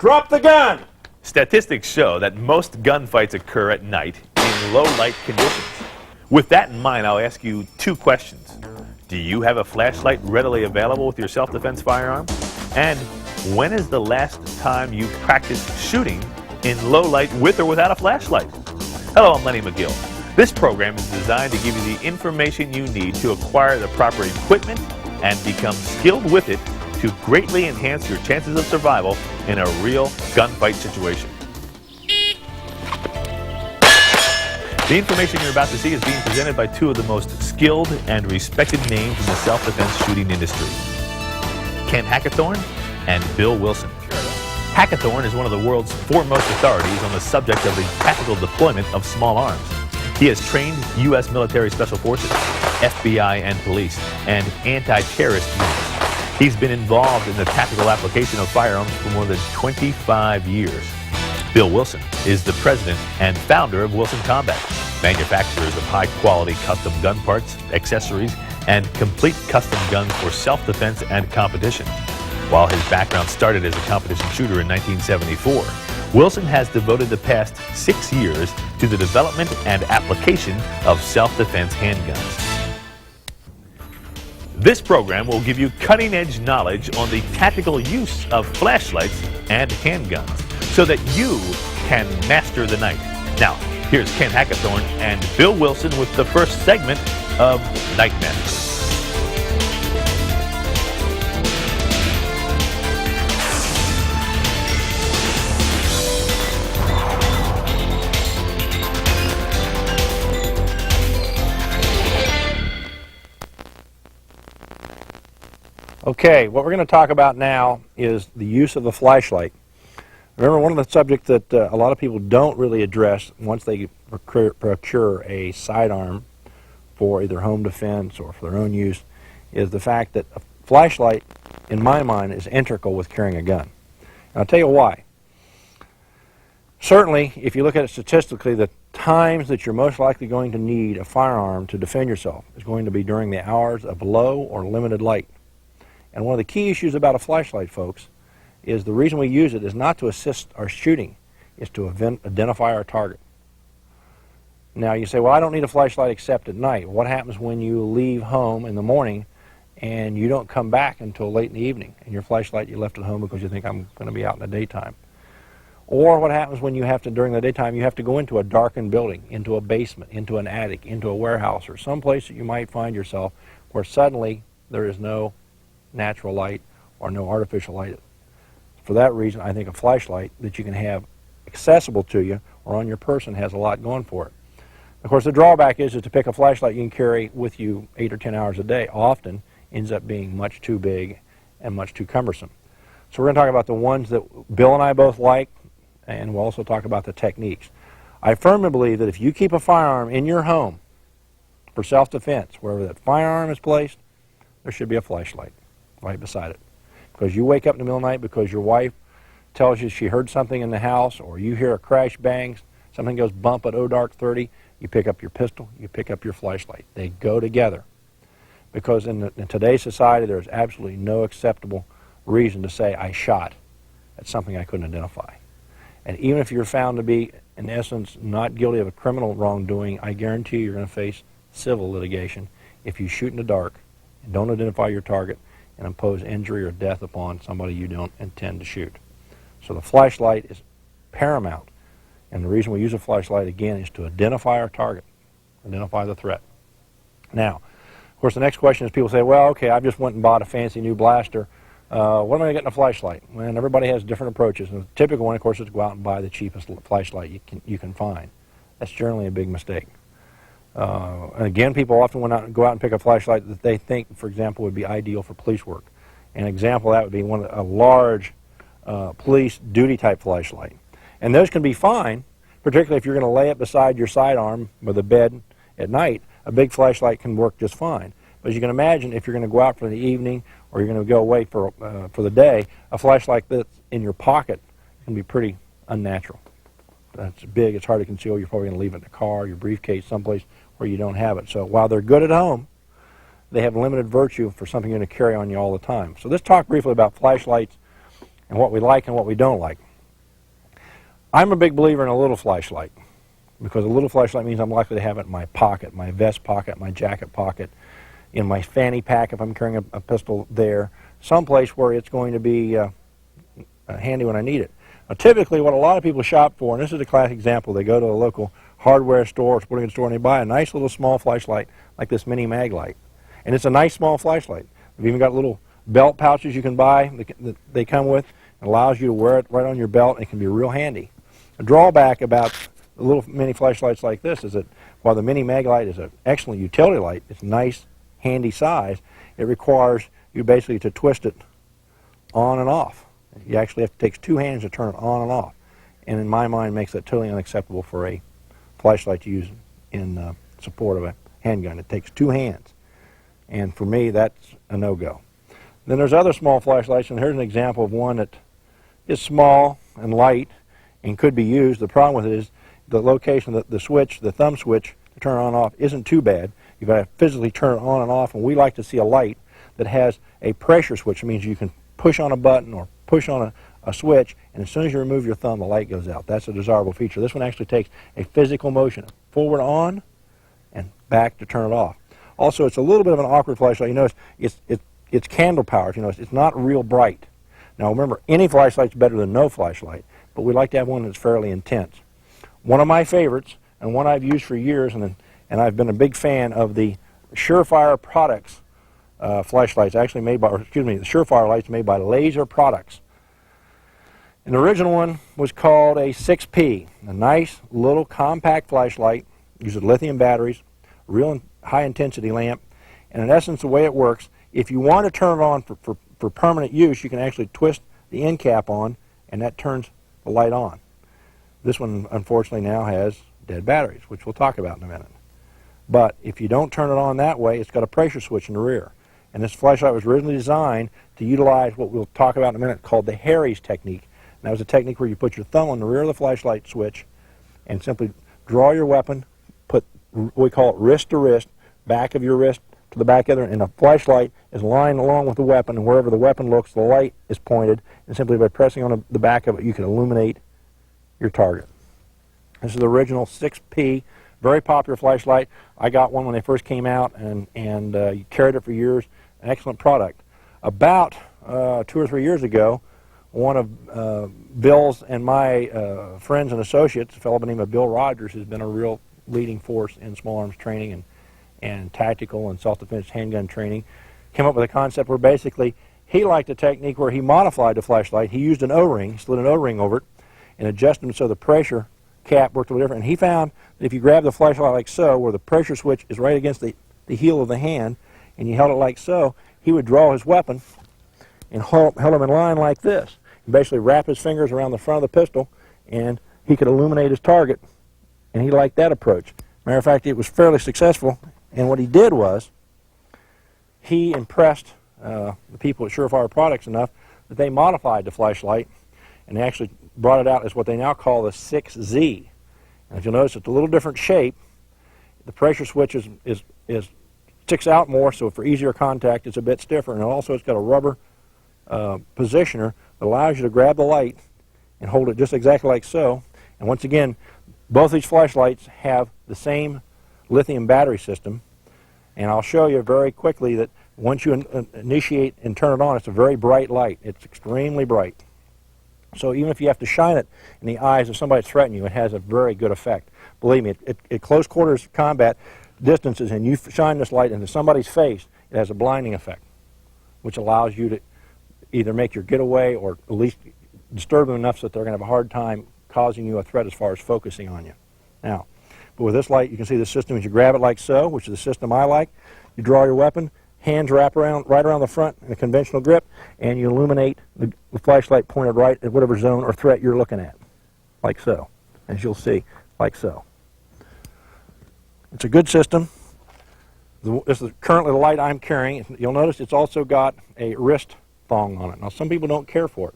Drop the gun! Statistics show that most gunfights occur at night in low light conditions. With that in mind, I'll ask you two questions. Do you have a flashlight readily available with your self-defense firearm? And when is the last time you practiced shooting in low light with or without a flashlight? Hello, I'm Lenny Magill. This program is designed to give you the information you need to acquire the proper equipment and become skilled with it to greatly enhance your chances of survival in a real gunfight situation. The information you're about to see is being presented by two of the most skilled and respected names in the self-defense shooting industry, Ken Hackathorn and Bill Wilson. Hackathorn is one of the world's foremost authorities on the subject of the tactical deployment of small arms. He has trained U.S. military special forces, FBI and police, and anti-terrorist units. He's been involved in the tactical application of firearms for more than 25 years. Bill Wilson is the president and founder of Wilson Combat, manufacturers of high-quality custom gun parts, accessories, and complete custom guns for self-defense and competition. While his background started as a competition shooter in 1974, Wilson has devoted the past 6 years to the development and application of self-defense handguns. This program will give you cutting-edge knowledge on the tactical use of flashlights and handguns so that you can master the night. Now, here's Ken Hackathorn and Bill Wilson with the first segment of Night Master. Okay, what we're going to talk about now is the use of the flashlight. Remember, one of the subjects that a lot of people don't really address once they procure a sidearm for either home defense or for their own use is the fact that a flashlight, in my mind, is integral with carrying a gun. And I'll tell you why. Certainly, if you look at it statistically, the times that you're most likely going to need a firearm to defend yourself is going to be during the hours of low or limited light. And one of the key issues about a flashlight, folks, is the reason we use it is not to assist our shooting, is to identify our target. Now you say, well, I don't need a flashlight except at night. What happens when you leave home in the morning and you don't come back until late in the evening and your flashlight you left at home because you think I'm going to be out in the daytime? Or what happens when you have to, during the daytime, you have to go into a darkened building, into a basement, into an attic, into a warehouse, or some place that you might find yourself where suddenly there is no natural light or no artificial light. For that reason, I think a flashlight that you can have accessible to you or on your person has a lot going for it. Of course, the drawback is that to pick a flashlight you can carry with you 8 or 10 hours a day often ends up being much too big and much too cumbersome. So we're going to talk about the ones that Bill and I both like, and we'll also talk about the techniques. I firmly believe that if you keep a firearm in your home for self-defense, wherever that firearm is placed, there should be a flashlight right beside it. Because you wake up in the middle of the night because your wife tells you she heard something in the house, or you hear a crash bang, something goes bump at dark 30, you pick up your pistol, you pick up your flashlight. They go together. Because in today's society, there's absolutely no acceptable reason to say I shot at something I couldn't identify. And even if you're found to be, in essence, not guilty of a criminal wrongdoing, I guarantee you're going to face civil litigation if you shoot in the dark and don't identify your target and impose injury or death upon somebody you don't intend to shoot. So the flashlight is paramount. And the reason we use a flashlight, again, is to identify our target, identify the threat. Now, of course, the next question is people say, well, okay, I just went and bought a fancy new blaster. What am I getting a flashlight? And everybody has different approaches. And the typical one, of course, is to go out and buy the cheapest flashlight you can find. That's generally a big mistake. And again, people often go out and pick a flashlight that they think, for example, would be ideal for police work. An example of that would be a large police duty type flashlight. And those can be fine, particularly if you're going to lay it beside your sidearm with a bed at night. A big flashlight can work just fine. But as you can imagine, if you're going to go out for the evening or you're going to go away for the day, a flashlight that's in your pocket can be pretty unnatural. It's big, it's hard to conceal. You're probably going to leave it in the car, your briefcase, someplace where you don't have it. So while they're good at home, they have limited virtue for something you're going to carry on you all the time. So let's talk briefly about flashlights and what we like and what we don't like. I'm a big believer in a little flashlight, because a little flashlight means I'm likely to have it in my pocket, my vest pocket, my jacket pocket, in my fanny pack if I'm carrying a pistol there, someplace where it's going to be handy when I need it. Now, typically what a lot of people shop for, and this is a classic example, they go to a local hardware store or sporting goods store and they buy a nice little small flashlight like this mini mag light. And it's a nice small flashlight. We've even got little belt pouches you can buy that they come with. It allows you to wear it right on your belt, and it can be real handy. A drawback about the little mini flashlights like this is that while the mini mag light is an excellent utility light, it's nice, handy size, it requires you basically to twist it on and off. You actually have to take two hands to turn it on and off. And in my mind, makes that totally unacceptable for a flashlight to use in support of a handgun. It takes two hands. And for me, that's a no-go. Then there's other small flashlights, and here's an example of one that is small and light and could be used. The problem with it is the location, the switch, the thumb switch to turn it on and off isn't too bad. You've got to physically turn it on and off, and we like to see a light that has a pressure switch. It means you can push on a button or push on a switch, and as soon as you remove your thumb, the light goes out. That's a desirable feature. This one actually takes a physical motion, forward on and back to turn it off. Also, it's a little bit of an awkward flashlight. You notice it's candle powered. You know, it's not real bright. Now remember, any flashlight's better than no flashlight, but we like to have one that's fairly intense. One of my favorites, and one I've used for years, and I've been a big fan of the Surefire Products flashlights, actually made by, the Surefire lights made by Laser Products. And the original one was called a 6P, a nice little compact flashlight, uses lithium batteries, real high intensity lamp, and in essence the way it works, if you want to turn it on for permanent use, you can actually twist the end cap on, and that turns the light on. This one unfortunately now has dead batteries, which we'll talk about in a minute. But if you don't turn it on that way, it's got a pressure switch in the rear. And this flashlight was originally designed to utilize what we'll talk about in a minute called the Harry's technique. And that was a technique where you put your thumb on the rear of the flashlight switch and simply draw your weapon, put what we call it wrist to wrist, back of your wrist to the back of the other, and the flashlight is lying along with the weapon, and wherever the weapon looks, the light is pointed, and simply by pressing on the back of it, you can illuminate your target. This is the original 6P, very popular flashlight. I got one when they first came out, and carried it for years. An excellent product. About 2 or 3 years ago, one of Bill's and my friends and associates, a fellow by the name of Bill Rogers, has been a real leading force in small arms training and tactical and self-defense handgun training, came up with a concept where basically he liked a technique where he modified the flashlight. He used an O-ring, slid an O-ring over it, and adjusted them so the pressure cap worked a little different. And he found that if you grab the flashlight like so, where the pressure switch is right against the heel of the hand, and you held it like so, he would draw his weapon and held him in line like this. He basically wrap his fingers around the front of the pistol, and he could illuminate his target, and he liked that approach. Matter of fact, it was fairly successful, and what he did was he impressed the people at Surefire Products enough that they modified the flashlight, and they actually brought it out as what they now call the 6Z. And if you'll notice, it's a little different shape. The pressure switch sticks out more, so for easier contact, it's a bit stiffer, and also it's got a rubber positioner that allows you to grab the light and hold it just exactly like so. And once again, both these flashlights have the same lithium battery system, and I'll show you very quickly that once you initiate and turn it on, it's a very bright light. It's extremely bright. So even if you have to shine it in the eyes of somebody threatening you, it has a very good effect. Believe me, at close quarters combat distances, and you shine this light into somebody's face, it has a blinding effect, which allows you to either make your getaway or at least disturb them enough so that they're going to have a hard time causing you a threat as far as focusing on you. Now, but with this light, you can see the system as you grab it like so, which is the system I like. You draw your weapon, hands wrap around right around the front in a conventional grip, and you illuminate the flashlight pointed right at whatever zone or threat you're looking at, like so, as you'll see, like so. It's a good system. This is currently the light I'm carrying. You'll notice it's also got a wrist thong on it. Now, some people don't care for it.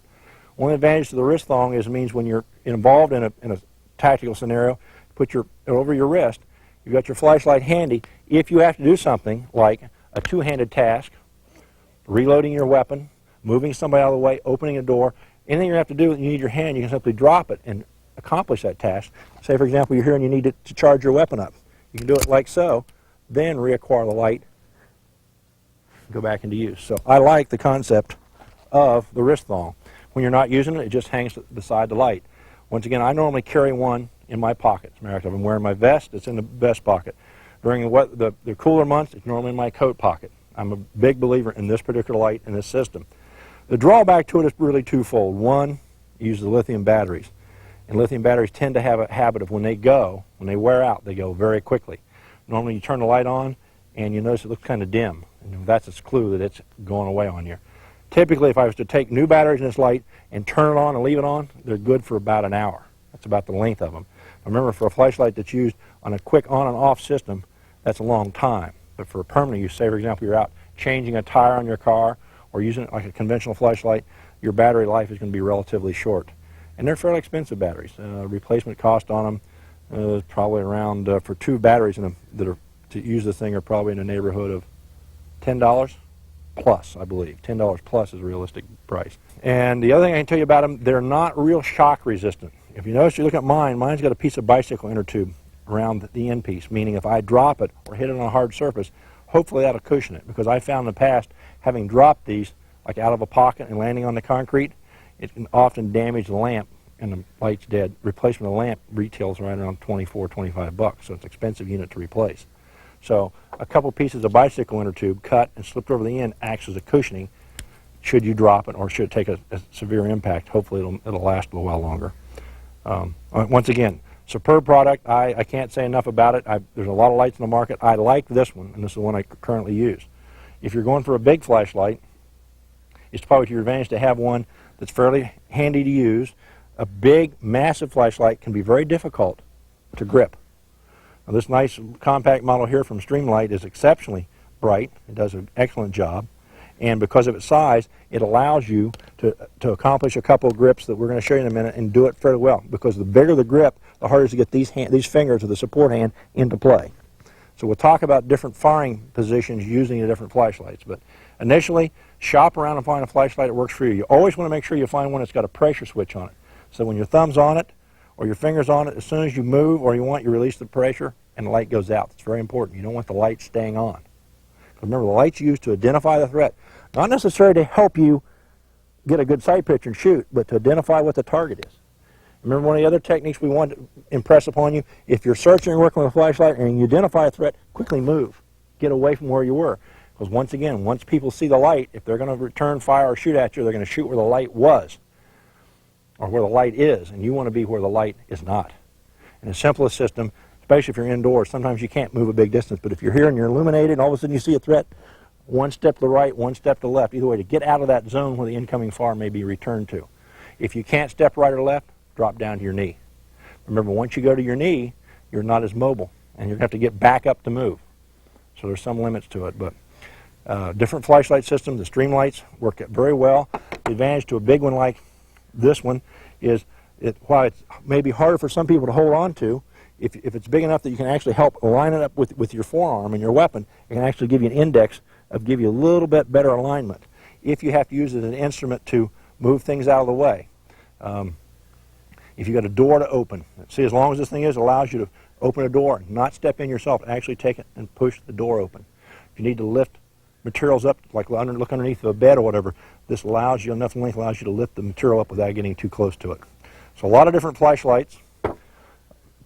One advantage to the wrist thong is it means when you're involved in a tactical scenario, put over your wrist, you've got your flashlight handy. If you have to do something like a two-handed task, reloading your weapon, moving somebody out of the way, opening a door, anything you have to do, you need your hand, you can simply drop it and accomplish that task. Say, for example, you're here and you need to charge your weapon up. You can do it like so, then reacquire the light, go back into use. So I like the concept of the wrist thong. When you're not using it, it just hangs beside the light. Once again, I normally carry one in my pocket. As a matter of fact, if I'm wearing my vest, it's in the vest pocket. During the cooler months, it's normally in my coat pocket. I'm a big believer in this particular light and this system. The drawback to it is really twofold. One, it uses lithium batteries. And lithium batteries tend to have a habit of when they wear out, they go very quickly. Normally you turn the light on and you notice it looks kind of dim. And that's a clue that it's going away on you. Typically, if I was to take new batteries in this light and turn it on and leave it on, they're good for about an hour. That's about the length of them. Remember, for a flashlight that's used on a quick on and off system, that's a long time. But for a permanent use, say for example you're out changing a tire on your car or using it like a conventional flashlight, your battery life is going to be relatively short. And they're fairly expensive batteries. Replacement cost on them is probably around, for two batteries in them that are to use the thing, are probably in the neighborhood of $10 plus, I believe. $10 plus is a realistic price. And the other thing I can tell you about them, they're not real shock resistant. If you notice, you look at mine, mine's got a piece of bicycle inner tube around the end piece, meaning if I drop it or hit it on a hard surface, hopefully that'll cushion it, because I found in the past, having dropped these like out of a pocket and landing on the concrete, it can often damage the lamp and the light's dead. Replacement of the lamp retails right around $24, $25, so it's an expensive unit to replace. So a couple pieces of bicycle inner tube cut and slipped over the end acts as a cushioning should you drop it or should it take a severe impact. Hopefully it'll last a little while longer. Once again, superb product. I can't say enough about it. There's a lot of lights in the market. I like this one, and this is the one I currently use. If you're going for a big flashlight, it's probably to your advantage to have one that's fairly handy to use. A big, massive flashlight can be very difficult to grip. Now, this nice compact model here from Streamlight is exceptionally bright. It does an excellent job. And because of its size, it allows you to accomplish a couple of grips that we're going to show you in a minute and do it fairly well. Because the bigger the grip, the harder it is to get these fingers of the support hand into play. So we'll talk about different firing positions using the different flashlights. But initially, shop around and find a flashlight that works for you. You always want to make sure you find one that's got a pressure switch on it. So when your thumb's on it or your finger's on it, as soon as you move or you release the pressure and the light goes out. It's very important. You don't want the light staying on. Remember, the light's used to identify the threat, not necessarily to help you get a good sight picture and shoot, but to identify what the target is. Remember, one of the other techniques we want to impress upon you, if you're searching and working with a flashlight and you identify a threat, quickly move. Get away from where you were. Because once again, once people see the light, if they're going to return fire or shoot at you, they're going to shoot where the light was or where the light is, and you want to be where the light is not. In the simplest system, especially if you're indoors, sometimes you can't move a big distance, but if you're here and you're illuminated and all of a sudden you see a threat, one step to the right, one step to the left, either way, to get out of that zone where the incoming fire may be returned to. If you can't step right or left, drop down to your knee. Remember, once you go to your knee, you're not as mobile, and you're going to have to get back up to move. So there's some limits to it, but different flashlight systems, the Streamlights work very well. The advantage to a big one like this one is, while it may be harder for some people to hold on to, if it's big enough that you can actually help line it up with your forearm and your weapon, it can actually give you an index of give you a little bit better alignment if you have to use it as an instrument to move things out of the way. If you've got a door to open, see, as long as this thing is, it allows you to open a door, not step in yourself, actually take it and push the door open. If you need to lift materials up, like look underneath a bed or whatever, this allows you, enough length allows you to lift the material up without getting too close to it. So a lot of different flashlights.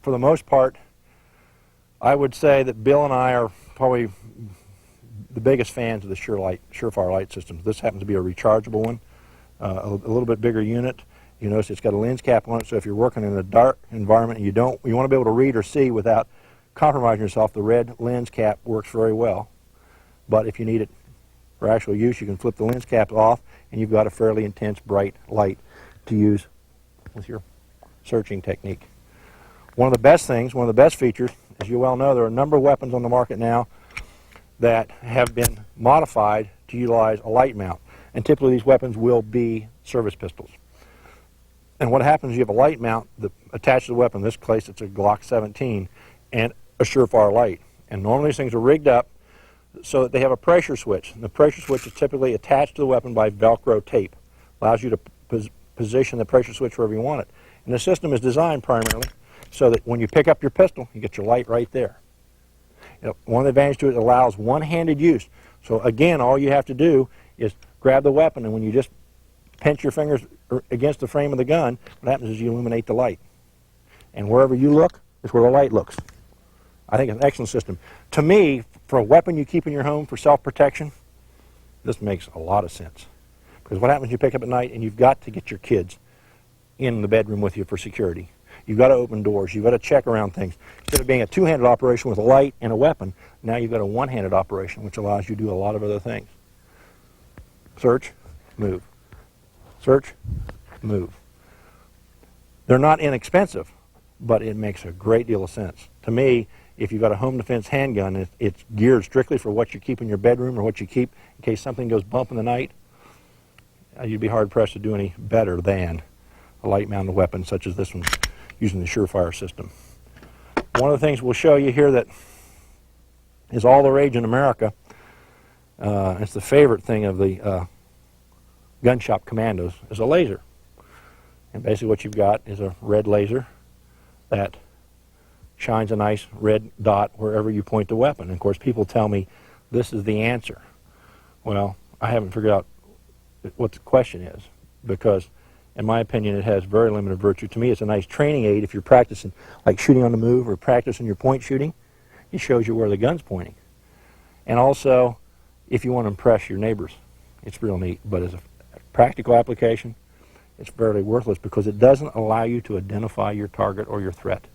For the most part, I would say that Bill and I are probably the biggest fans of the Surefire light systems. This happens to be a rechargeable one, a little bit bigger unit. You notice it's got a lens cap on it, so if you're working in a dark environment and you want to be able to read or see without compromising yourself, the red lens cap works very well. But if you need it for actual use, you can flip the lens cap off, and you've got a fairly intense, bright light to use with your searching technique. One of the best things, one of the best features, as you well know, there are a number of weapons on the market now that have been modified to utilize a light mount. And typically these weapons will be service pistols. And what happens is you have a light mount that attached to the weapon. In this case, it's a Glock 17 and a Surefire light. And normally these things are rigged up so that they have a pressure switch. And the pressure switch is typically attached to the weapon by Velcro tape. Allows you to position the pressure switch wherever you want it. And the system is designed primarily so that when you pick up your pistol, you get your light right there. One advantage to it, allows one-handed use. So again, all you have to do is grab the weapon, and when you just pinch your fingers against the frame of the gun, what happens is you illuminate the light. And wherever you look is where the light looks. I think it's an excellent system. To me, for a weapon you keep in your home for self-protection, this makes a lot of sense. Because what happens when you pick up at night and you've got to get your kids in the bedroom with you for security. You've got to open doors. You've got to check around things. Instead of being a two-handed operation with a light and a weapon, now you've got a one-handed operation, which allows you to do a lot of other things. Search, move. Search, move. They're not inexpensive, but it makes a great deal of sense. To me, if you've got a home defense handgun, it's geared strictly for what you keep in your bedroom or what you keep in case something goes bump in the night. You'd be hard-pressed to do any better than a light-mounted weapon such as this one using the Surefire system. One of the things we'll show you here that is all the rage in America, it's the favorite thing of the gun shop commandos, is a laser. And basically what you've got is a red laser that shines a nice red dot wherever you point the weapon. And of course people tell me this is the answer. Well, I haven't figured out what the question is, because in my opinion it has very limited virtue. To me it's a nice training aid if you're practicing like shooting on the move or practicing your point shooting. It shows you where the gun's pointing. And also if you want to impress your neighbors, it's real neat. But as a practical application, it's fairly worthless because it doesn't allow you to identify your target or your threat.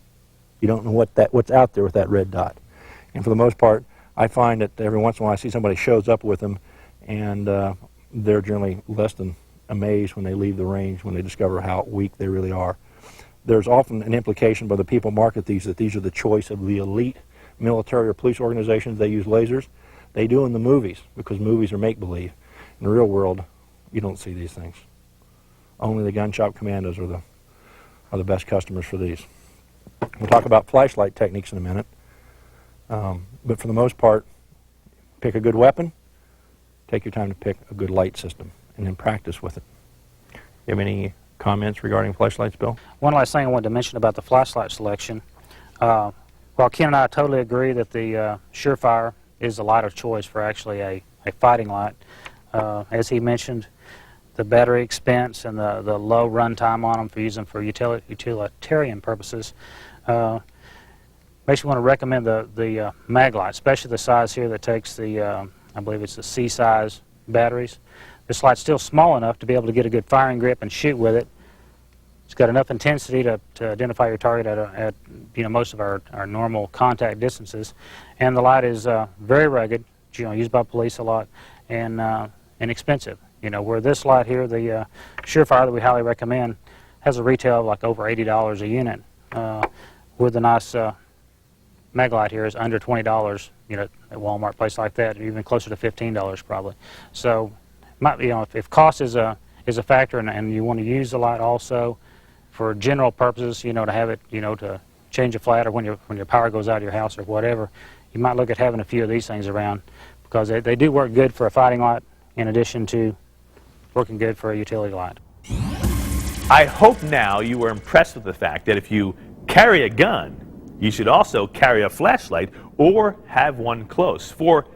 You don't know what's out there with that red dot. And for the most part, I find that every once in a while I see somebody shows up with them, and they're generally less than amazed when they leave the range, when they discover how weak they really are. There's often an implication by the people who market these that these are the choice of the elite military or police organizations. They use lasers. They do in the movies because movies are make-believe. In the real world, you don't see these things. Only the gun shop commandos are the best customers for these. We'll talk about flashlight techniques in a minute. But for the most part, pick a good weapon, take your time to pick a good light system, and then practice with it. You have any comments regarding flashlights, Bill? One last thing I wanted to mention about the flashlight selection. While Ken and I totally agree that the Surefire is the light of choice for actually a fighting light, as he mentioned, the battery expense and the low run time on them for using for utilitarian purposes, makes you want to recommend the mag light, especially the size here that takes the, I believe it's the C size batteries. This light's still small enough to be able to get a good firing grip and shoot with it. It's got enough intensity to identify your target at most of our normal contact distances, and the light is very rugged, used by police a lot, and inexpensive. Where this light here, the Surefire that we highly recommend, has a retail of like over $80 a unit. With the nice mag light here is under $20, at Walmart, place like that, or even closer to $15 probably. So, if cost is a factor, and you want to use the light also for general purposes, to have it, to change a flat, or when your power goes out of your house or whatever, you might look at having a few of these things around, because they do work good for a fighting light in addition to working good for a utility light. I hope now you were impressed with the fact that if you carry a gun, you should also carry a flashlight or have one close. For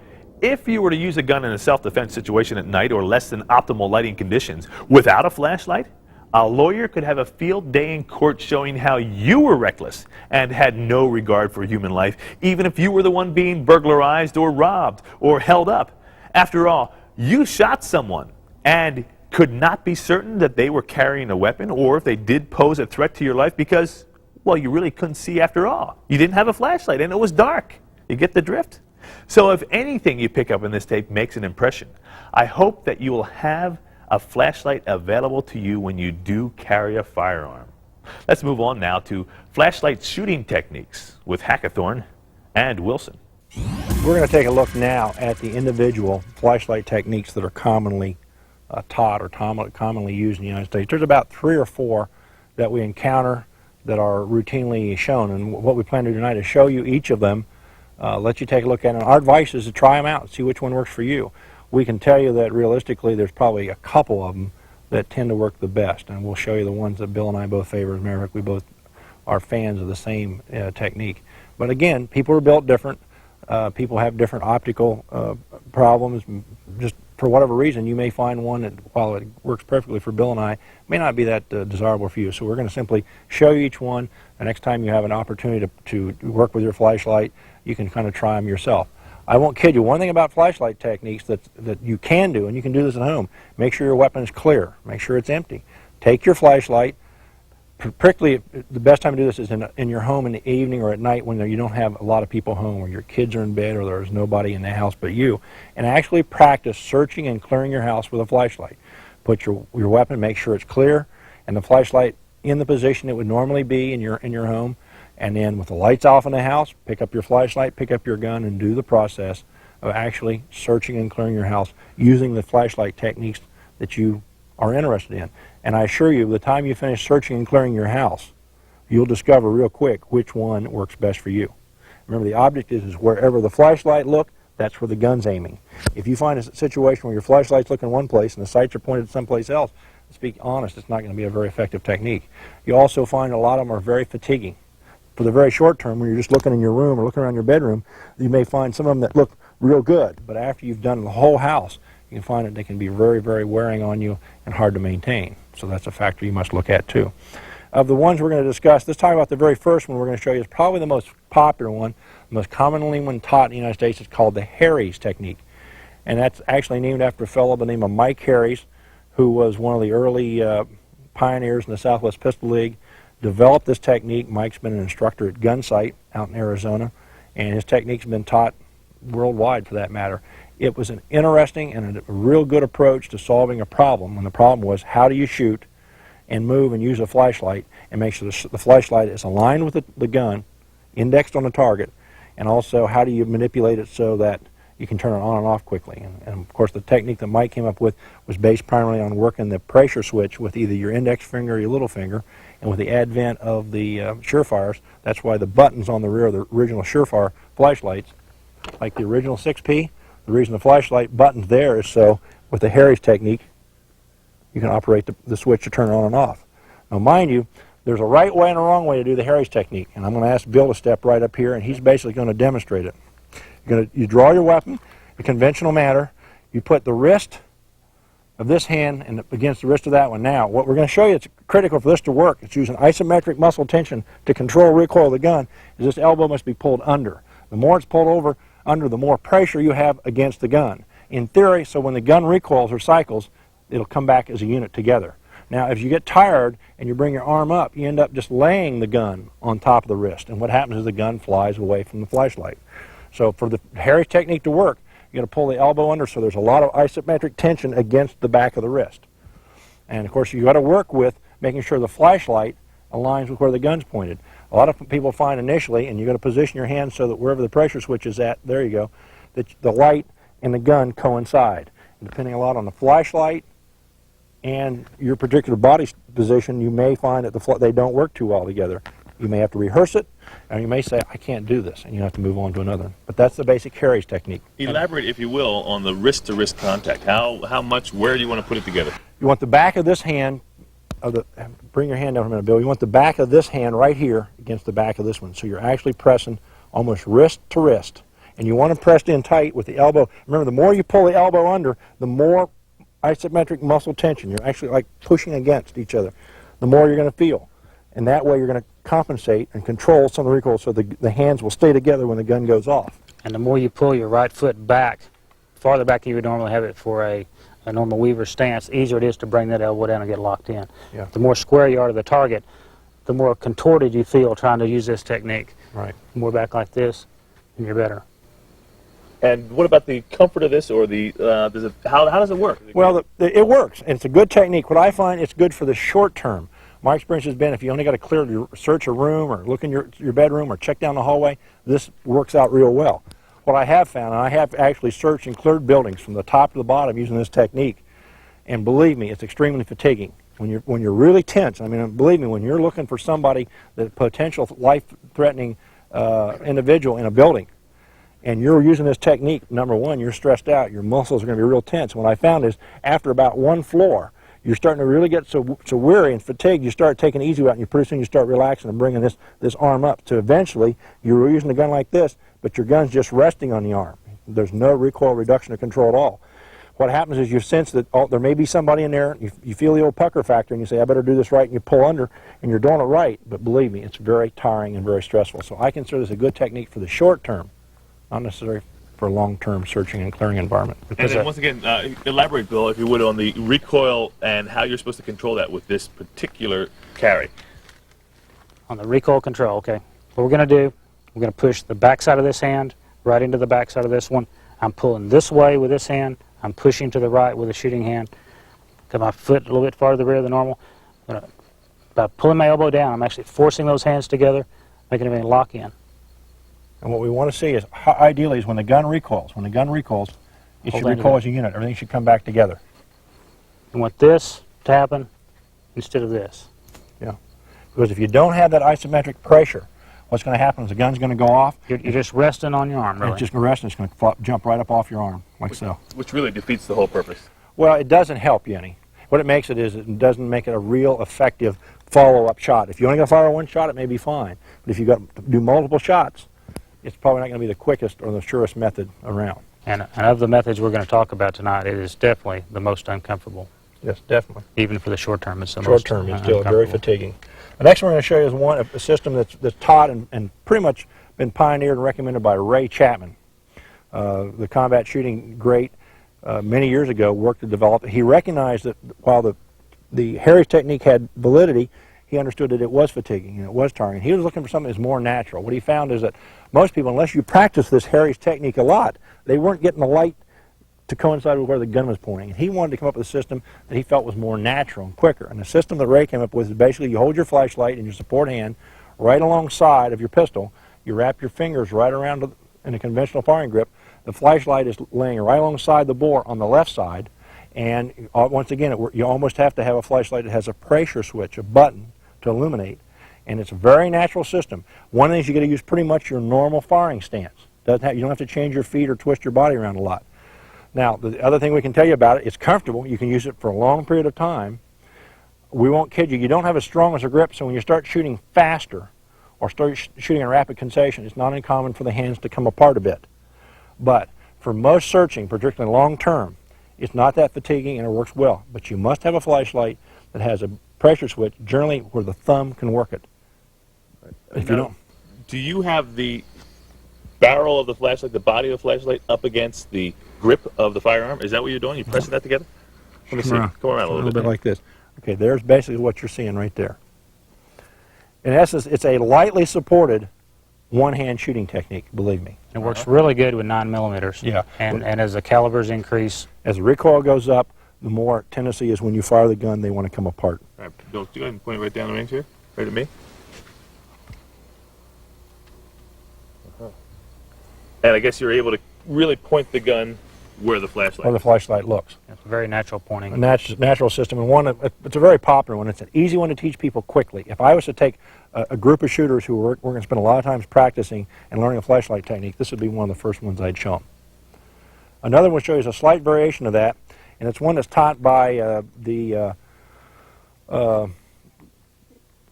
if you were to use a gun in a self-defense situation at night or less than optimal lighting conditions without a flashlight, a lawyer could have a field day in court showing how you were reckless and had no regard for human life, even if you were the one being burglarized or robbed or held up. After all, you shot someone and could not be certain that they were carrying a weapon or if they did pose a threat to your life because, well, you really couldn't see after all. You didn't have a flashlight and it was dark. You get the drift? So if anything you pick up in this tape makes an impression, I hope that you will have a flashlight available to you when you do carry a firearm. Let's move on now to flashlight shooting techniques with Hackathorn and Wilson. We're going to take a look now at the individual flashlight techniques that are commonly taught or commonly used in the United States. There's about 3 or 4 that we encounter that are routinely shown, and what we plan to do tonight is show you each of them, let you take a look at them. Our advice is to try them out and see which one works for you. We can tell you that realistically there's probably a couple of them that tend to work the best, and we'll show you the ones that Bill and I both favor. As a matter of fact, we both are fans of the same technique. But again, people are built different. People have different optical problems. Just for whatever reason, you may find one that, while it works perfectly for Bill and I, may not be that desirable for you. So we're going to simply show you each one. The next time you have an opportunity to work with your flashlight, you can kind of try them yourself. I won't kid you. One thing about flashlight techniques that you can do, and you can do this at home, make sure your weapon is clear. Make sure it's empty. Take your flashlight. Particularly, the best time to do this is in your home in the evening or at night when you don't have a lot of people home, or your kids are in bed, or there's nobody in the house but you, and actually practice searching and clearing your house with a flashlight. Put your weapon, make sure it's clear, and the flashlight in the position it would normally be in your home, and then with the lights off in the house, pick up your flashlight, pick up your gun, and do the process of actually searching and clearing your house using the flashlight techniques that you are interested in. And I assure you, by the time you finish searching and clearing your house, you'll discover real quick which one works best for you. Remember, the object is wherever the flashlight looks, that's where the gun's aiming. If you find a situation where your flashlight's looking one place and the sights are pointed someplace else, to speak honest, it's not going to be a very effective technique. You also find a lot of them are very fatiguing. For the very short term, when you're just looking in your room or looking around your bedroom, you may find some of them that look real good, but after you've done the whole house, you can find that they can be very, very wearing on you and hard to maintain. So that's a factor you must look at too. Of the ones we're going to discuss, let's talk about the very first one we're going to show you. Is probably the most popular one, the most commonly one taught in the United States. It's called the Harries technique. And that's actually named after a fellow by the name of Mike Harries, who was one of the early pioneers in the Southwest Pistol League. Developed this technique. Mike's been an instructor at Gunsight out in Arizona, and his technique's been taught worldwide for that matter. It was an interesting and a real good approach to solving a problem, when the problem was how do you shoot and move and use a flashlight and make sure the flashlight is aligned with the gun, indexed on the target, and also how do you manipulate it so that you can turn it on and off quickly. And of course, the technique that Mike came up with was based primarily on working the pressure switch with either your index finger or your little finger. And with the advent of the Surefires, that's why the buttons on the rear of the original Surefire flashlights, like the original 6P, the reason the flashlight button's there is so, with the Harries technique, you can operate the switch to turn it on and off. Now, mind you, there's a right way and a wrong way to do the Harries technique, and I'm going to ask Bill to step right up here, and he's basically going to demonstrate it. You draw your weapon, the conventional manner, you put the wrist of this hand and against the wrist of that one. Now, what we're going to show you, it's critical for this to work, it's using isometric muscle tension to control recoil of the gun, is this elbow must be pulled under. The more it's pulled over under, the more pressure you have against the gun. In theory, so when the gun recoils or cycles, it'll come back as a unit together. Now, if you get tired and you bring your arm up, you end up just laying the gun on top of the wrist, and what happens is the gun flies away from the flashlight. So for the Harries technique to work, you got to pull the elbow under so there's a lot of isometric tension against the back of the wrist. And of course, you got to work with making sure the flashlight aligns with where the gun's pointed. A lot of people find initially, and you've got to position your hand so that wherever the pressure switch is at, there you go, that the light and the gun coincide. And depending a lot on the flashlight and your particular body position, you may find that they don't work too well together. You may have to rehearse it, and you may say, I can't do this, and you have to move on to another. But that's the basic Harries technique. Elaborate, if you will, on the wrist-to-wrist contact. How much, where do you want to put it together? You want the back of this hand, bring your hand down for a minute, Bill. You want the back of this hand right here against the back of this one. So you're actually pressing almost wrist to wrist. And you want to press in tight with the elbow. Remember, the more you pull the elbow under, the more isometric muscle tension. You're actually like pushing against each other. The more you're going to feel. And that way you're going to compensate and control some of the recoil so the hands will stay together when the gun goes off. And the more you pull your right foot back, farther back than you would normally have it for a normal weaver stance, the easier it is to bring that elbow down and get locked in. Yeah. The more square you are to the target, the more contorted you feel trying to use this technique. Right. The more back like this, and you're better. And what about the comfort of this, or the how does it work? Well, it works, and it's a good technique. What I find, it's good for the short term. My experience has been if you only got to search a room or look in your bedroom or check down the hallway, this works out real well. What I have found, and I have actually searched and cleared buildings from the top to the bottom using this technique, and believe me, it's extremely fatiguing. When you're really tense, I mean, believe me, when you're looking for somebody, the potential life-threatening individual in a building, and you're using this technique, number one, you're stressed out, your muscles are going to be real tense. What I found is after about one floor, you're starting to really get so weary and fatigued, you start taking it easy out, and you pretty soon you start relaxing and bringing this arm up. To eventually, you're using a gun like this, but your gun's just resting on the arm. There's no recoil reduction or control at all. What happens is you sense that there may be somebody in there, you feel the old pucker factor, and you say, I better do this right, and you pull under, and you're doing it right. But believe me, it's very tiring and very stressful. So I consider this a good technique for the short term, not necessarily for long-term searching and clearing environment. And then once again, elaborate, Bill, if you would, on the recoil and how you're supposed to control that with this particular carry. On the recoil control, okay. What we're going to do, we're going to push the back side of this hand right into the back side of this one. I'm pulling this way with this hand. I'm pushing to the right with a shooting hand. Got my foot a little bit farther to the rear than normal. By pulling my elbow down, I'm actually forcing those hands together, making everything lock in. And what we want to see is, ideally, is when the gun recoils. When the gun recoils, it should recoil as a unit. Everything should come back together. You want this to happen instead of this. Yeah. Because if you don't have that isometric pressure, what's going to happen is the gun's going to go off. You're just resting on your arm, really. It's just going to rest, and it's going to jump right up off your arm, like so. Which really defeats the whole purpose. Well, it doesn't help you any. What it makes it is it doesn't make it a real effective follow-up shot. If you only got to fire one shot, it may be fine. But if you've got to do multiple shots, it's probably not going to be the quickest or the surest method around. And of the methods we're going to talk about tonight, it is definitely the most uncomfortable. Yes, definitely. Even for the short term, it's the short most term, it's still very fatiguing. The next one we're going to show you is a system that's taught and pretty much been pioneered and recommended by Ray Chapman, the combat shooting great, many years ago, worked to develop it. He recognized that while the Harry's technique had validity, he understood that it was fatiguing and it was tiring. He was looking for something that's more natural. What he found is that most people, unless you practice this Harry's technique a lot, they weren't getting the light to coincide with where the gun was pointing. And he wanted to come up with a system that he felt was more natural and quicker. And the system that Ray came up with is basically you hold your flashlight in your support hand right alongside of your pistol. You wrap your fingers right around in a conventional firing grip. The flashlight is laying right alongside the bore on the left side. And once again, you almost have to have a flashlight that has a pressure switch, a button, to illuminate. And it's a very natural system. One of the things you got to use pretty much your normal firing stance. You don't have to change your feet or twist your body around a lot. Now, the other thing we can tell you about it, it's comfortable. You can use it for a long period of time. We won't kid you. You don't have as strong as a grip, so when you start shooting faster or start shooting in rapid concentration, it's not uncommon for the hands to come apart a bit. But for most searching, particularly long term, it's not that fatiguing and it works well. But you must have a flashlight that has a pressure switch, generally where the thumb can work it. If you don't. Do you have the barrel of the flashlight, the body of the flashlight, up against the grip of the firearm? Is that what you're doing? You're pressing that together? Let me see. Come around a little bit like this. Okay, there's basically what you're seeing right there. In essence, it's a lightly supported one-hand shooting technique, believe me. It works really good with 9mm. Yeah. And as the calibers increase, as the recoil goes up, the more tendency is when you fire the gun, they want to come apart. All right, Bill, go ahead and point it right down the range here, right at me. And I guess you're able to really point the gun where the flashlight Where the flashlight looks. it's a very natural pointing. A natural system, and it's a very popular one. It's an easy one to teach people quickly. If I was to take a group of shooters who were going to spend a lot of time practicing and learning a flashlight technique, this would be one of the first ones I'd show them. Another one shows a slight variation of that, and it's one that's taught by the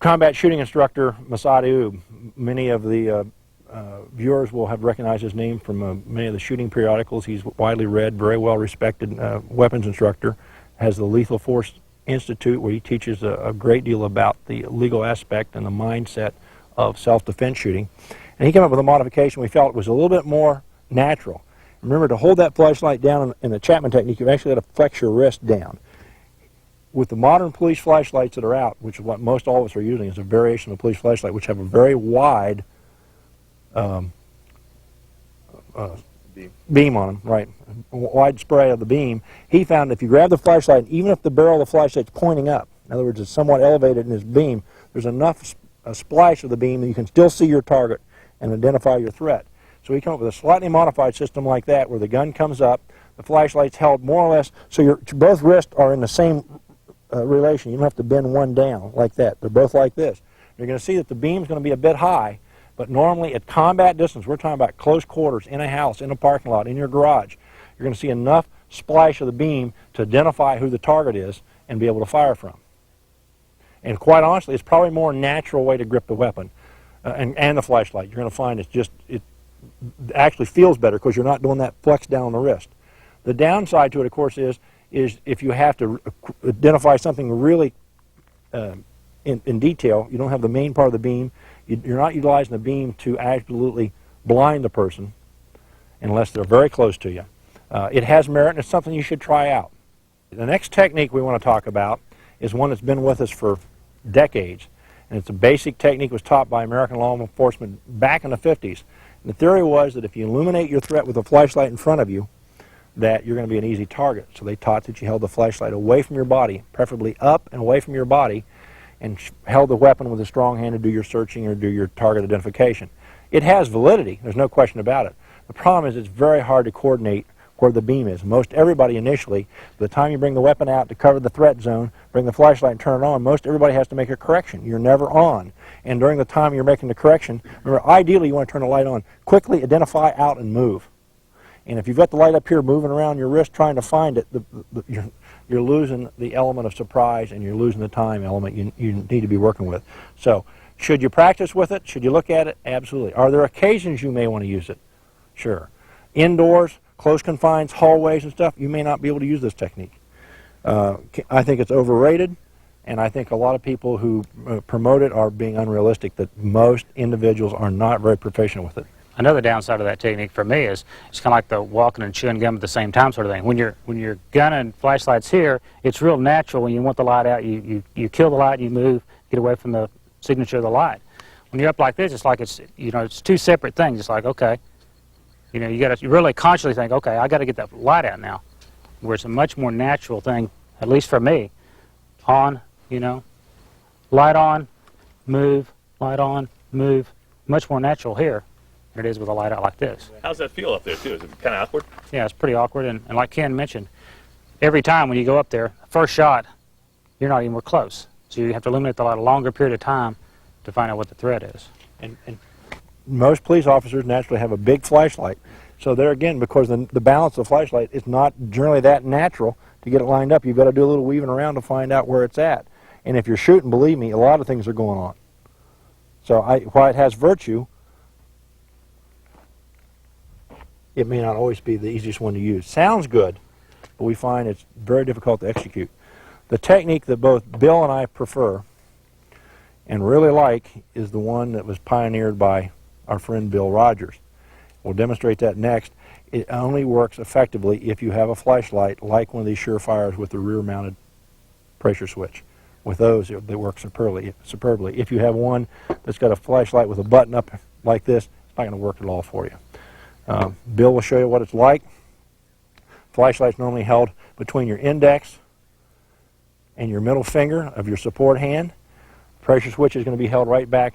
combat shooting instructor Masad Ayub. Many of the viewers will have recognized his name from many of the shooting periodicals. He's widely read, very well respected weapons instructor. Has the Lethal Force Institute, where he teaches a great deal about the legal aspect and the mindset of self-defense shooting. And he came up with a modification we felt was a little bit more natural. Remember, to hold that flashlight down in the Chapman technique, you've actually got to flex your wrist down. With the modern police flashlights that are out, which is what most all of us are using, is a variation of the police flashlight, which have a very wide beam on them, right? A wide spray of the beam. He found if you grab the flashlight, even if the barrel of the flashlight's pointing up, in other words, it's somewhat elevated in his beam, there's enough splash of the beam that you can still see your target and identify your threat. So he came up with a slightly modified system like that, where the gun comes up, the flashlight's held more or less, so both wrists are in the same relation. You don't have to bend one down like that. They're both like this. You're going to see that the beam's going to be a bit high, but normally at combat distance, we're talking about close quarters, in a house, in a parking lot, in your garage, you're going to see enough splash of the beam to identify who the target is and be able to fire from. And quite honestly, it's probably a more natural way to grip the weapon and the flashlight. You're going to find it actually feels better because you're not doing that flex down the wrist. The downside to it, of course, is if you have to identify something really in detail, you don't have the main part of the beam, you're not utilizing the beam to absolutely blind the person unless they're very close to you. It has merit, and it's something you should try out. The next technique we want to talk about is one that's been with us for decades, and it's a basic technique that was taught by American law enforcement back in the 50s. And the theory was that if you illuminate your threat with a flashlight in front of you, that you're going to be an easy target. So they taught that you held the flashlight away from your body, preferably up and away from your body, and held the weapon with a strong hand to do your searching or do your target identification. It has validity, there's no question about it. The problem is it's very hard to coordinate where the beam is. Most everybody initially, by the time you bring the weapon out to cover the threat zone, bring the flashlight and turn it on, most everybody has to make a correction. You're never on. And during the time you're making the correction, remember, ideally you want to turn the light on. Quickly identify out and move. And if you've got the light up here moving around your wrist trying to find it, you're losing the element of surprise and you're losing the time element you need to be working with. So, should you practice with it? Should you look at it? Absolutely. Are there occasions you may want to use it? Sure. Indoors, close confines, hallways and stuff, you may not be able to use this technique. I think it's overrated, and I think a lot of people who promote it are being unrealistic, that most individuals are not very proficient with it. Another downside of that technique for me is it's kind of like the walking and chewing gum at the same time sort of thing. When you're gunning flashlights here, it's real natural. When you want the light out, you kill the light, you move, get away from the signature of the light. When you're up like this, it's like it's two separate things. It's like, okay, you really consciously think, okay, I got to get that light out now. Where it's a much more natural thing, at least for me. On, light on, move, light on, move. Much more natural here than it is with a light out like this. How's that feel up there, too? Is it kind of awkward? Yeah, it's pretty awkward, and like Ken mentioned, every time when you go up there, first shot, you're not anywhere close. So you have to illuminate the light a longer period of time to find out what the threat is. And most police officers naturally have a big flashlight. So there again, because the balance of the flashlight is not generally that natural to get it lined up, you've got to do a little weaving around to find out where it's at. And if you're shooting, believe me, a lot of things are going on. So while it has virtue, it may not always be the easiest one to use. Sounds good, but we find it's very difficult to execute. The technique that both Bill and I prefer and really like is the one that was pioneered by our friend Bill Rogers. We'll demonstrate that next. It only works effectively if you have a flashlight like one of these Surefires with the rear-mounted pressure switch. With those, they work superbly. If you have one that's got a flashlight with a button up like this, it's not going to work at all for you. Bill will show you what it's like. Flashlight's normally held between your index and your middle finger of your support hand. Pressure switch is going to be held right back.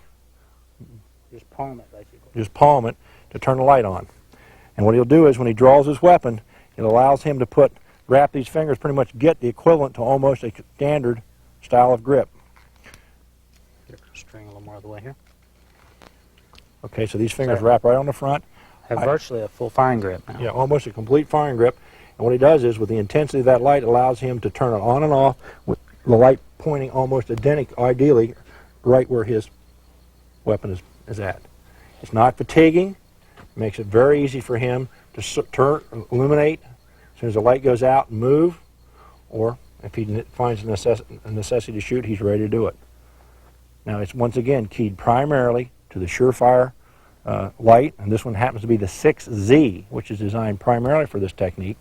Just palm it, basically. Just palm it to turn the light on. And what he'll do is when he draws his weapon, it allows him to wrap these fingers, pretty much get the equivalent to almost a standard style of grip. Get the string a little more out of the way here. Okay, so these fingers wrap right on the front. Have virtually a full firing grip now. Yeah, almost a complete firing grip. And what he does is, with the intensity of that light, allows him to turn it on and off with the light pointing almost identical, ideally, right where his weapon is at. It's not fatiguing. It makes it very easy for him to illuminate as soon as the light goes out and move, or if he finds a necessity to shoot, he's ready to do it. Now, it's once again keyed primarily to the Surefire light, and this one happens to be the 6Z, which is designed primarily for this technique,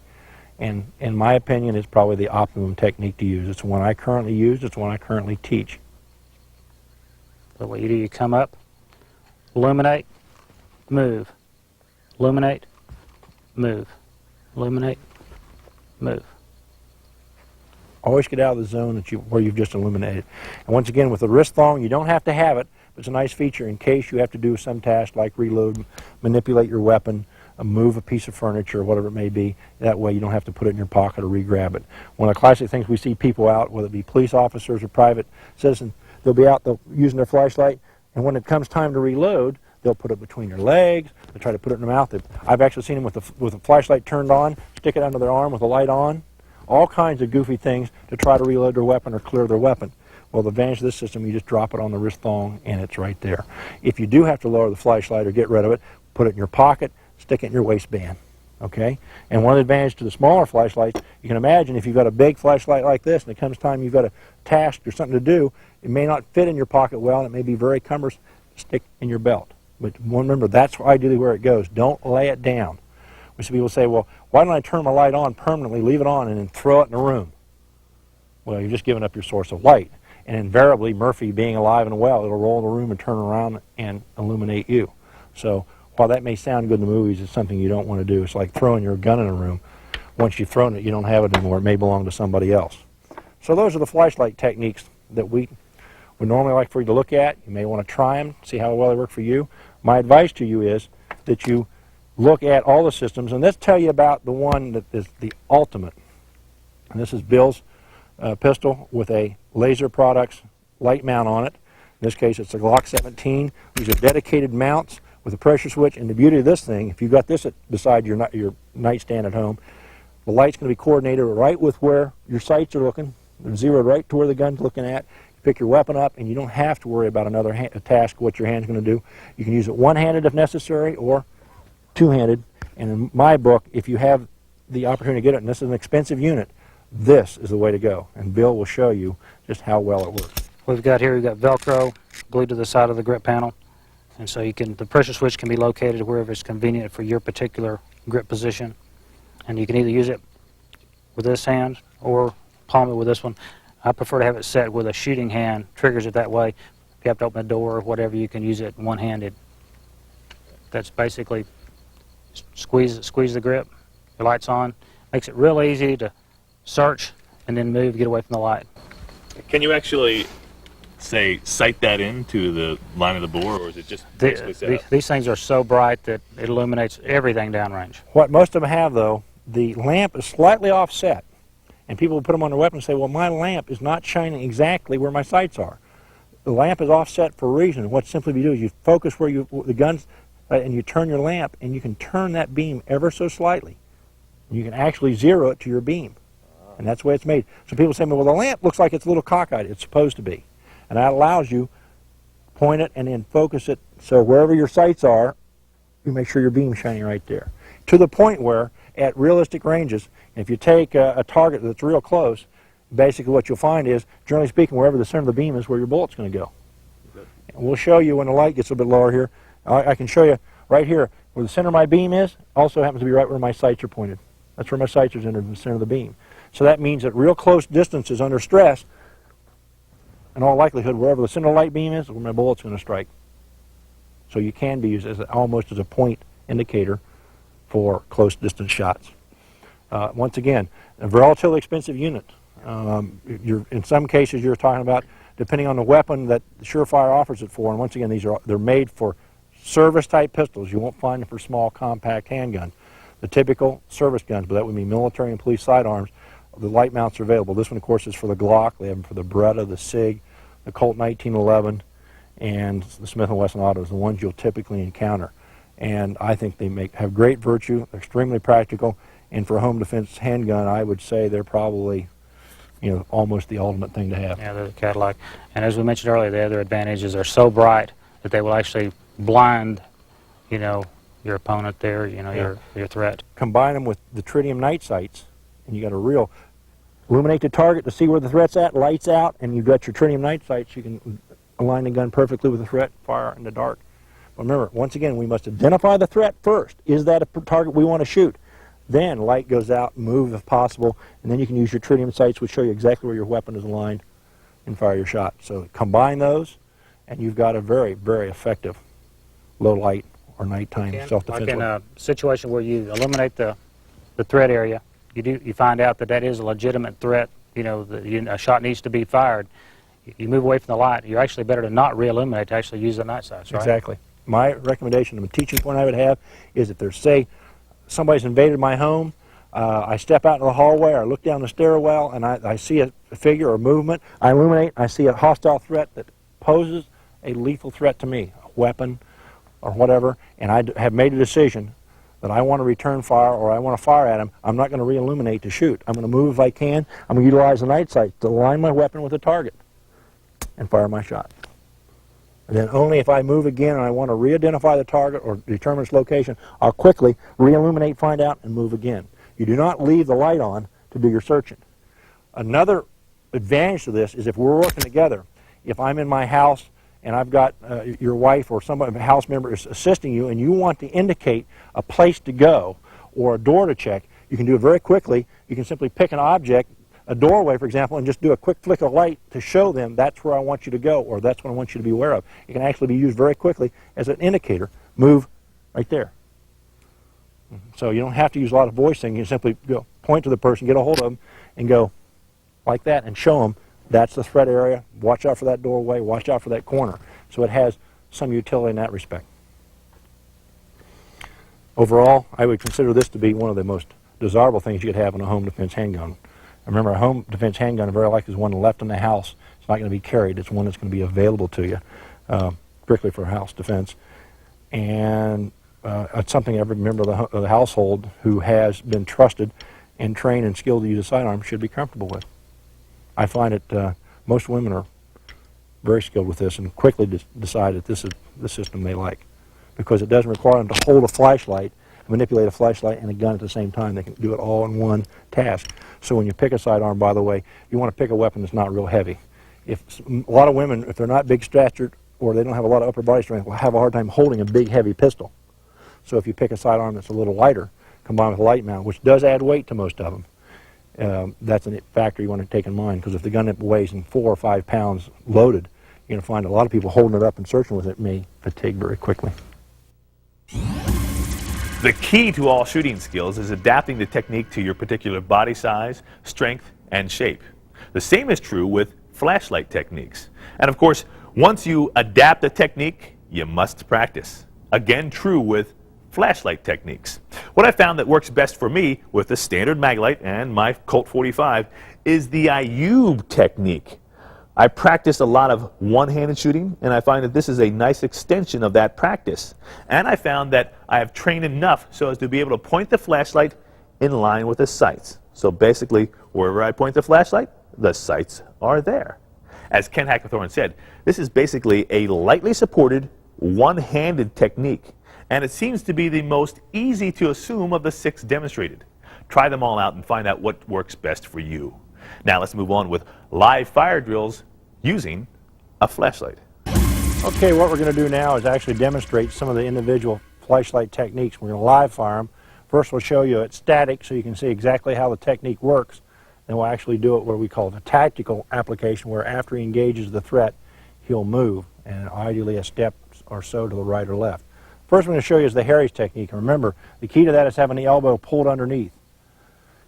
and in my opinion, it's probably the optimum technique to use. It's the one I currently use, it's the one I currently teach. So what you do, you come up, illuminate, move, illuminate, move, illuminate, move. Always get out of the zone where you've just illuminated. And once again, with the wrist thong, you don't have to have it, but it's a nice feature in case you have to do some task like reload, manipulate your weapon, move a piece of furniture, whatever it may be. That way you don't have to put it in your pocket or re-grab it. One of the classic things we see people out, whether it be police officers or private citizens, they'll be out using their flashlight, and when it comes time to reload, they'll put it between their legs, they'll try to put it in their mouth. I've actually seen them with a flashlight turned on, stick it under their arm with the light on, all kinds of goofy things to try to reload their weapon or clear their weapon. Well, the advantage of this system, you just drop it on the wrist thong and it's right there. If you do have to lower the flashlight or get rid of it, put it in your pocket, stick it in your waistband. Okay? And one of the advantages to the smaller flashlights, you can imagine if you've got a big flashlight like this and it comes time you've got a task or something to do, it may not fit in your pocket well and it may be very cumbersome to stick in your belt. But remember, that's ideally where it goes. Don't lay it down. We see people say, well, why don't I turn my light on permanently, leave it on, and then throw it in the room? Well, you're just giving up your source of light. And invariably, Murphy being alive and well, it'll roll in the room and turn around and illuminate you. So while that may sound good in the movies, it's something you don't want to do. It's like throwing your gun in a room. Once you've thrown it, you don't have it anymore. It may belong to somebody else. So those are the flashlight techniques that we would normally like for you to look at. You may want to try them, see how well they work for you. My advice to you is that you look at all the systems, and let's tell you about the one that is the ultimate. And this is Bill's pistol with a Laser Products light mount on it. In this case, it's a Glock 17. These are dedicated mounts with a pressure switch. And the beauty of this thing, if you've got this beside your nightstand at home, the light's going to be coordinated right with where your sights are looking. They're zeroed right to where the gun's looking at. You pick your weapon up, and you don't have to worry about another task, what your hand's going to do. You can use it one-handed if necessary, or two-handed. And in my book, if you have the opportunity to get it, and this is an expensive unit, this is the way to go. And Bill will show you just how well it works. We've got Velcro glued to the side of the grip panel. And so the pressure switch can be located wherever it's convenient for your particular grip position. And you can either use it with this hand or palm it with this one. I prefer to have it set with a shooting hand, triggers it that way. If you have to open a door or whatever, you can use it one-handed. That's basically squeeze the grip, your light's on. Makes it real easy to search and then move, get away from the light. Can you actually, say, sight that into the line of the bore, or is it just basically set up? These things are so bright that it illuminates everything downrange. What most of them have, though, the lamp is slightly offset. And people will put them on their weapon and say, well, my lamp is not shining exactly where my sights are. The lamp is offset for a reason. What simply you do is you focus where the gun's, and you turn your lamp, and you can turn that beam ever so slightly. And you can actually zero it to your beam. And that's the way it's made. So people say, well, the lamp looks like it's a little cockeyed. It's supposed to be. And that allows you to point it and then focus it so wherever your sights are, you make sure your beam's shining right there. To the point where, at realistic ranges, if you take a target that's real close, basically what you'll find is, generally speaking, wherever the center of the beam is where your bullet's going to go. And we'll show you when the light gets a bit lower here. I can show you right here where the center of my beam is, also happens to be right where my sights are pointed. That's where my sights are centered in the center of the beam. So that means that real close distances under stress, in all likelihood, wherever the center of the light beam is where my bullet's going to strike. So you can be used as almost as a point indicator for close distance shots. Once again, a relatively expensive unit. In some cases, you're talking about, depending on the weapon that Surefire offers it for, and once again, they're made for service-type pistols. You won't find them for small, compact handguns. The typical service guns, but that would be military and police sidearms, the light mounts are available. This one, of course, is for the Glock. They have them for the Beretta, the SIG, the Colt 1911, and the Smith & Wesson autos, the ones you'll typically encounter. And I think they have great virtue. They're extremely practical. And for a home defense handgun, I would say they're probably, almost the ultimate thing to have. Yeah, they're the Cadillac. And as we mentioned earlier, the other advantage is they're so bright that they will actually blind, your opponent there, your threat. Combine them with the tritium night sights, and you got a real illuminate the target to see where the threat's at, lights out, and you've got your tritium night sights. You can align the gun perfectly with the threat, fire in the dark. But remember, once again, we must identify the threat first. Is that a target we want to shoot? Then light goes out, move if possible, and then you can use your tritium sights, which show you exactly where your weapon is aligned, and fire your shot. So combine those, and you've got a very, very effective low light or nighttime self-defense. Like in a situation where you eliminate the threat area, you find out that is a legitimate threat. A shot needs to be fired. You move away from the light. You're actually better to not re-illuminate, to actually use the night sights, right? Exactly. My recommendation, the teaching point I would have, is if there's, say, somebody's invaded my home, I step out into the hallway, or I look down the stairwell, and I see a figure or movement, I illuminate, I see a hostile threat that poses a lethal threat to me, a weapon or whatever, and I have made a decision that I want to return fire or I want to fire at him, I'm not going to re-illuminate to shoot. I'm going to move if I can. I'm going to utilize the night sight to align my weapon with the target and fire my shot. And then only if I move again and I want to re-identify the target or determine its location, I'll quickly re-illuminate, find out, and move again. You do not leave the light on to do your searching. Another advantage to this is if we're working together, if I'm in my house and I've got your wife or somebody, a house member is assisting you and you want to indicate a place to go or a door to check, you can do it very quickly. You can simply pick an object, a doorway, for example, and just do a quick flick of light to show them that's where I want you to go or that's what I want you to be aware of. It can actually be used very quickly as an indicator. Move right there. So you don't have to use a lot of voicing. You simply go point to the person, get a hold of them, and go like that and show them that's the threat area. Watch out for that doorway. Watch out for that corner. So it has some utility in that respect. Overall, I would consider this to be one of the most desirable things you could have in a home defense handgun. Remember, a home defense handgun very likely is one left in the house. It's not going to be carried. It's one that's going to be available to you, strictly for house defense. And it's something every member of the household who has been trusted and trained and skilled to use a sidearm should be comfortable with. I find that most women are very skilled with this and quickly decide that this is the system they like, because it doesn't require them to hold a flashlight, manipulate a flashlight and a gun at the same time. They can do it all in one task. So when you pick a sidearm, by the way, you want to pick a weapon that's not real heavy. A lot of women, if they're not big statured or they don't have a lot of upper body strength, will have a hard time holding a big heavy pistol. So if you pick a sidearm that's a little lighter, combined with a light mount, which does add weight to most of them, that's a factor you want to take in mind, because if the gun weighs in 4 or 5 pounds loaded, you're going to find a lot of people holding it up and searching with it may fatigue very quickly. The key to all shooting skills is adapting the technique to your particular body size, strength, and shape. The same is true with flashlight techniques. And of course, once you adapt a technique, you must practice. Again, true with flashlight techniques. What I found that works best for me with the standard Maglite and my Colt 45 is the Ayub technique. I practice a lot of one-handed shooting, and I find that this is a nice extension of that practice. And I found that I have trained enough so as to be able to point the flashlight in line with the sights. So basically, wherever I point the flashlight, the sights are there. As Ken Hackathorn said, this is basically a lightly supported, one-handed technique, and it seems to be the most easy to assume of the 6 demonstrated. Try them all out and find out what works best for you. Now let's move on with live fire drills using a flashlight. Okay, what we're going to do now is actually demonstrate some of the individual flashlight techniques. We're going to live fire them. First we'll show you it's static so you can see exactly how the technique works. Then we'll actually do it what we call a tactical application, where after he engages the threat, he'll move, and ideally a step or so to the right or left. First I'm going to show you is the Harry's technique. And remember, the key to that is having the elbow pulled underneath.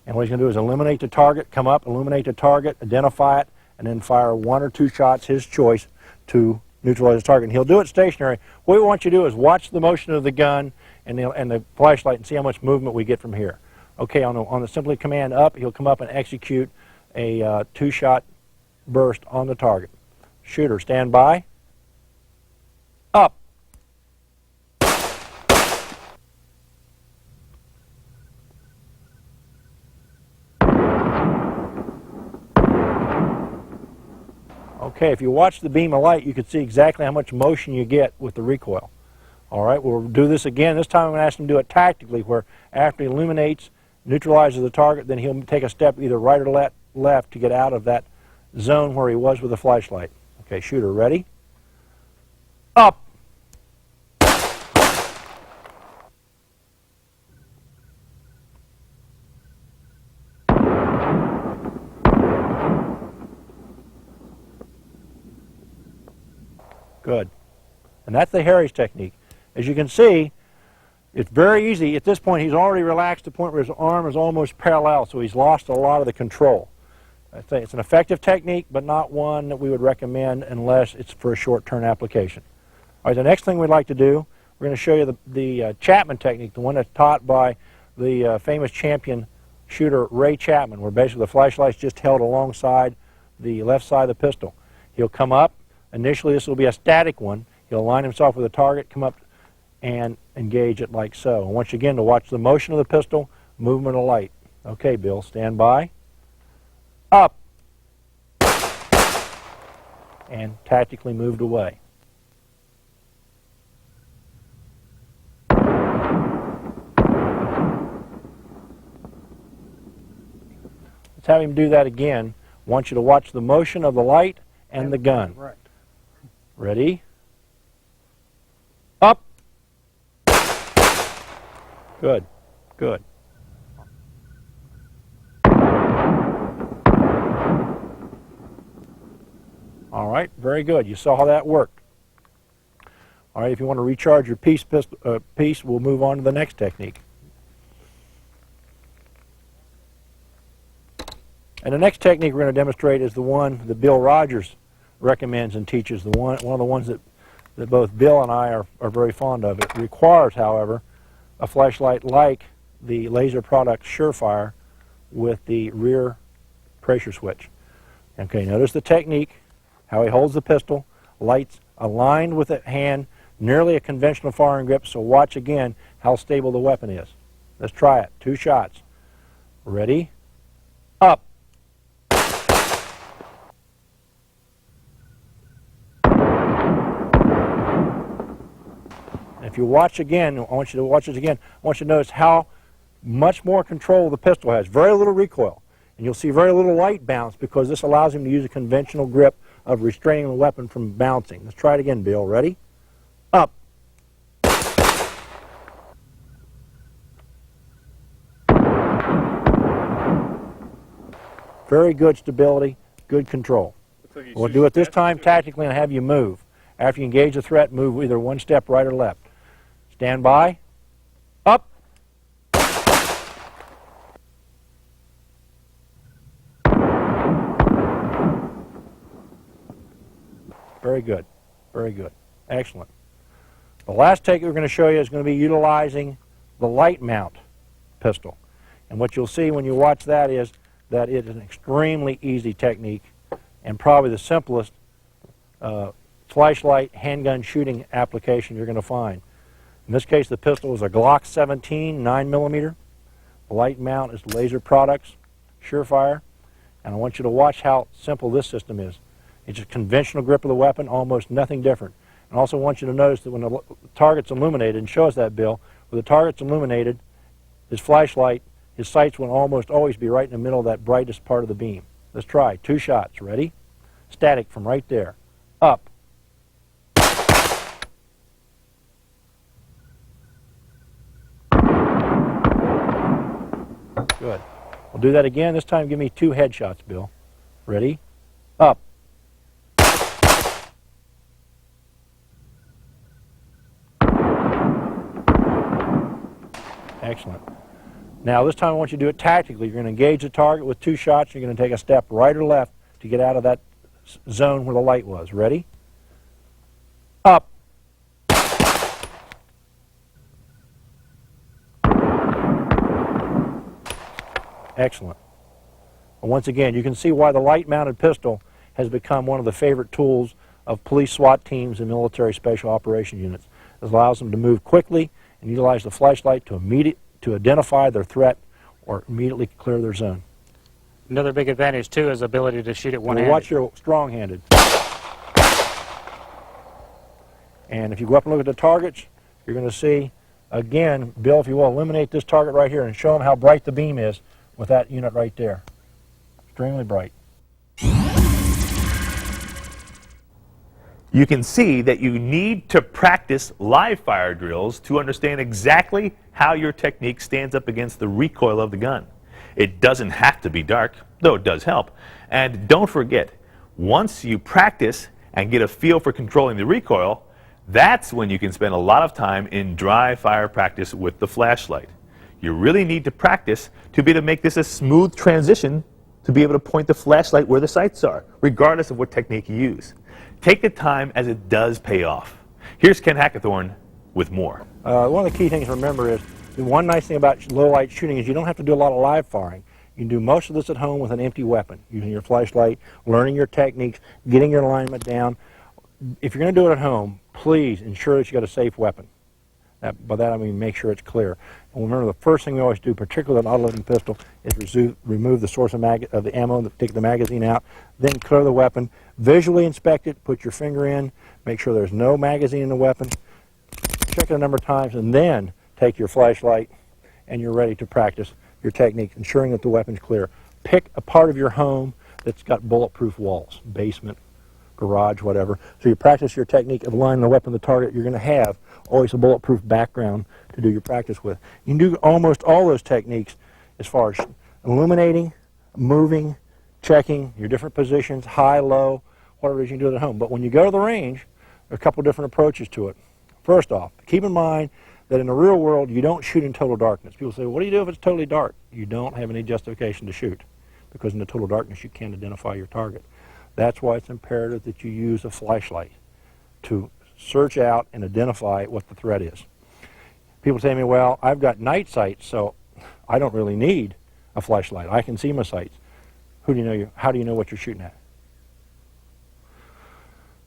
And what he's going to do is illuminate the target, come up, illuminate the target, identify it, and then fire 1 or 2 shots, his choice, to neutralize the target. And he'll do it stationary. What we want you to do is watch the motion of the gun and the flashlight and see how much movement we get from here. Okay, on the simply command up, he'll come up and execute a 2-shot burst on the target. Shooter, stand by. Up. Okay, if you watch the beam of light, you can see exactly how much motion you get with the recoil. All right, we'll do this again. This time I'm going to ask him to do it tactically, where after he illuminates, neutralizes the target, then he'll take a step either right or left to get out of that zone where he was with the flashlight. Okay, shooter, ready? Up. Good. And that's the Harry's technique. As you can see, it's very easy. At this point, he's already relaxed to the point where his arm is almost parallel, so he's lost a lot of the control. I think it's an effective technique, but not one that we would recommend unless it's for a short-term application. All right, the next thing we'd like to do, we're going to show you the Chapman technique, the one that's taught by the famous champion shooter Ray Chapman, where basically the flashlight's just held alongside the left side of the pistol. He'll come up. Initially, this will be a static one. He'll align himself with the target, come up and engage it like so. And once again, to watch the motion of the pistol, movement of light. Okay, Bill, stand by. Up. And tactically moved away. Let's have him do that again. I want you to watch the motion of the light and the gun. Right. Ready? Up. Good, good. All right, very good. You saw how that worked. All right, if you want to recharge your piece, we'll move on to the next technique. And the next technique we're going to demonstrate is the one that Bill Rogers recommends and teaches, one of the ones that both Bill and I are very fond of. It requires, however, a flashlight like the Laser Products Surefire with the rear pressure switch. Okay, notice the technique, how he holds the pistol, lights aligned with the hand, nearly a conventional firing grip, so watch again how stable the weapon is. Let's try it. 2 shots. Ready? Up. If you watch again, I want you to watch this again, I want you to notice how much more control the pistol has. Very little recoil. And you'll see very little light bounce because this allows him to use a conventional grip of restraining the weapon from bouncing. Let's try it again, Bill. Ready? Up. Very good stability, good control. We'll do it this time tactically and have you move. After you engage the threat, move either one step right or left. Stand by. Up. Very good. Very good. Excellent. The last technique we're going to show you is going to be utilizing the light mount pistol. And what you'll see when you watch that is that it is an extremely easy technique and probably the simplest flashlight handgun shooting application you're going to find. In this case, the pistol is a Glock 17 9mm. The light mount is Laser Products Surefire. And I want you to watch how simple this system is. It's a conventional grip of the weapon, almost nothing different. And I also want you to notice that when the target's illuminated, and show us that, Bill, when the target's illuminated, his flashlight, his sights will almost always be right in the middle of that brightest part of the beam. Let's try. 2 shots. Ready? Static from right there. Up. Good. We'll do that again. This time give me 2 headshots, Bill. Ready? Up. Excellent. Now this time I want you to do it tactically. You're going to engage the target with 2 shots. You're going to take a step right or left to get out of that zone where the light was. Ready? Up. Excellent. And once again, you can see why the light-mounted pistol has become one of the favorite tools of police SWAT teams and military special operation units. It allows them to move quickly and utilize the flashlight to identify their threat or immediately clear their zone. Another big advantage, too, is the ability to shoot it one-handed. Watch your strong-handed. And if you go up and look at the targets, you're going to see, again, Bill, if you will, eliminate this target right here and show them how bright the beam is with that unit right there. Extremely bright. You can see that you need to practice live fire drills to understand exactly how your technique stands up against the recoil of the gun. It doesn't have to be dark, though it does help. And don't forget, once you practice and get a feel for controlling the recoil, that's when you can spend a lot of time in dry fire practice with the flashlight. You really need to practice to be able to make this a smooth transition to be able to point the flashlight where the sights are, regardless of what technique you use. Take the time as it does pay off. Here's Ken Hackathorn with more. One of the key things to remember is the one nice thing about low light shooting is you don't have to do a lot of live firing. You can do most of this at home with an empty weapon, using your flashlight, learning your techniques, getting your alignment down. If you're going to do it at home, please ensure that you've got a safe weapon. By that I mean make sure it's clear. And remember, the first thing we always do, particularly with an auto-loading pistol, is remove the source of the ammo, take the magazine out, then clear the weapon, visually inspect it, put your finger in, make sure there's no magazine in the weapon, check it a number of times, and then take your flashlight and you're ready to practice your technique, ensuring that the weapon's clear. Pick a part of your home that's got bulletproof walls, basement, garage, whatever. So you practice your technique of aligning the weapon to the target. You're going to have always a bulletproof background to do your practice with. You can do almost all those techniques as far as illuminating, moving, checking your different positions, high, low, whatever it is you can do it at home. But when you go to the range, there are a couple different approaches to it. First off, keep in mind that in the real world, you don't shoot in total darkness. People say, what do you do if it's totally dark? You don't have any justification to shoot, because in the total darkness, you can't identify your target. That's why it's imperative that you use a flashlight to search out and identify what the threat is. People say to me, well, I've got night sights, so I don't really need a flashlight. I can see my sights. How do you know what you're shooting at?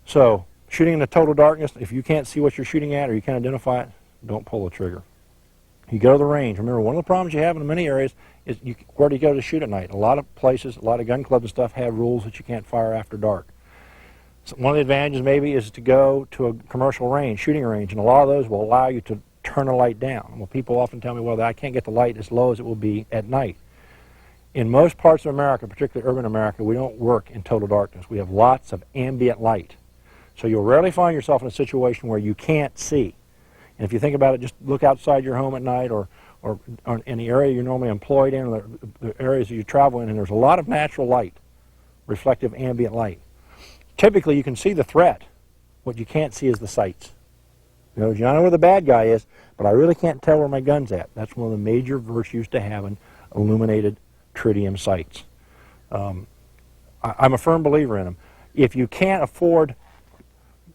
So, shooting in the total darkness, if you can't see what you're shooting at or you can't identify it, don't pull the trigger. You go to the range. Remember, one of the problems you have in many areas is where do you go to shoot at night? A lot of places, a lot of gun clubs and stuff have rules that you can't fire after dark. So one of the advantages maybe is to go to a commercial range, shooting range, and a lot of those will allow you to turn a light down. Well, people often tell me, well, I can't get the light as low as it will be at night. In most parts of America, particularly urban America, we don't work in total darkness. We have lots of ambient light. So you'll rarely find yourself in a situation where you can't see. And if you think about it, just look outside your home at night or in the area you're normally employed in, or the areas that you travel in, and there's a lot of natural light, reflective ambient light. Typically, you can see the threat. What you can't see is the sights. You know where the bad guy is, but I really can't tell where my gun's at. That's one of the major virtues to having illuminated tritium sights. I'm a firm believer in them. If you can't afford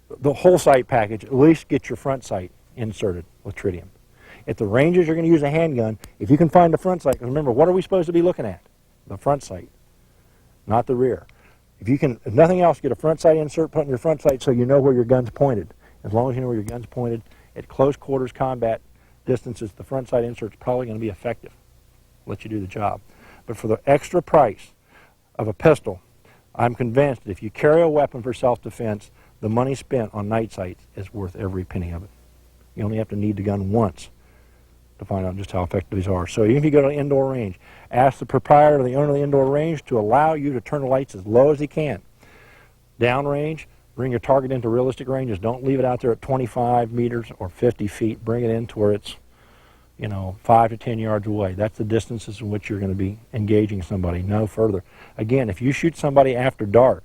the whole sight package, at least get your front sight inserted with tritium. At the ranges you're going to use a handgun, if you can find the front sight, remember, what are we supposed to be looking at? The front sight, not the rear. If nothing else, get a front sight insert put in your front sight so you know where your gun's pointed. As long as you know where your gun's pointed, at close quarters combat distances, the front sight insert's probably going to be effective. Let you do the job. But for the extra price of a pistol, I'm convinced that if you carry a weapon for self-defense, the money spent on night sights is worth every penny of it. You only have to need the gun once to find out just how effective these are. So even if you go to an indoor range, ask the proprietor or the owner of the indoor range to allow you to turn the lights as low as he can. Downrange, bring your target into realistic ranges. Don't leave it out there at 25 meters or 50 feet. Bring it in to where it's 5 to 10 yards away. That's the distances in which you're going to be engaging somebody, no further. Again, if you shoot somebody after dark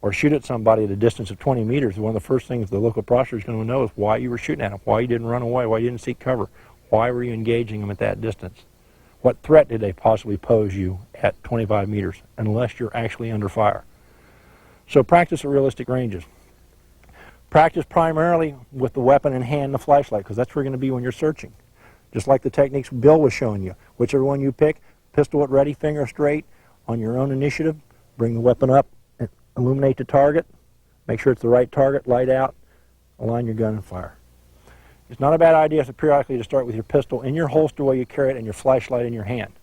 or shoot at somebody at a distance of 20 meters, one of the first things the local prosecutor is going to know is why you were shooting at them, why you didn't run away, why you didn't seek cover, why were you engaging them at that distance? What threat did they possibly pose you at 25 meters, unless you're actually under fire? So practice at realistic ranges. Practice primarily with the weapon in hand and the flashlight, because that's where you're going to be when you're searching. Just like the techniques Bill was showing you. Whichever one you pick, pistol at ready, finger straight, on your own initiative, bring the weapon up, and illuminate the target, make sure it's the right target, light out, align your gun and fire. It's not a bad idea to periodically to start with your pistol in your holster while you carry it and your flashlight in your hand.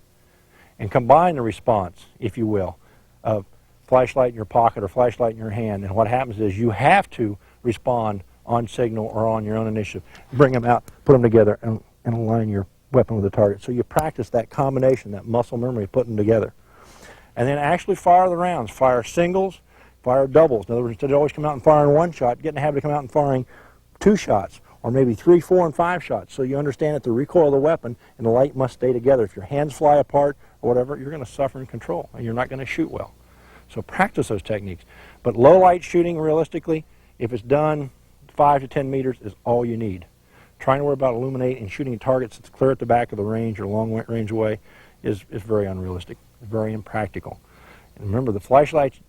And combine the response, if you will, of flashlight in your pocket or flashlight in your hand. And what happens is you have to respond on signal or on your own initiative. Bring them out, put them together, and align your weapon with the target. So you practice that combination, that muscle memory of putting them together. And then actually fire the rounds. Fire singles, fire doubles. In other words, instead of always coming out and firing one shot, get in the habit of coming out and firing 2 shots, or maybe 3, 4, and 5 shots. So you understand that the recoil of the weapon and the light must stay together. If your hands fly apart or whatever, you're going to suffer in control, and you're not going to shoot well. So practice those techniques. But low light shooting, realistically, if it's done 5 to 10 meters, is all you need. Trying to worry about illuminating and shooting targets that's clear at the back of the range or long range away is very unrealistic, very impractical. And remember, the flashlight's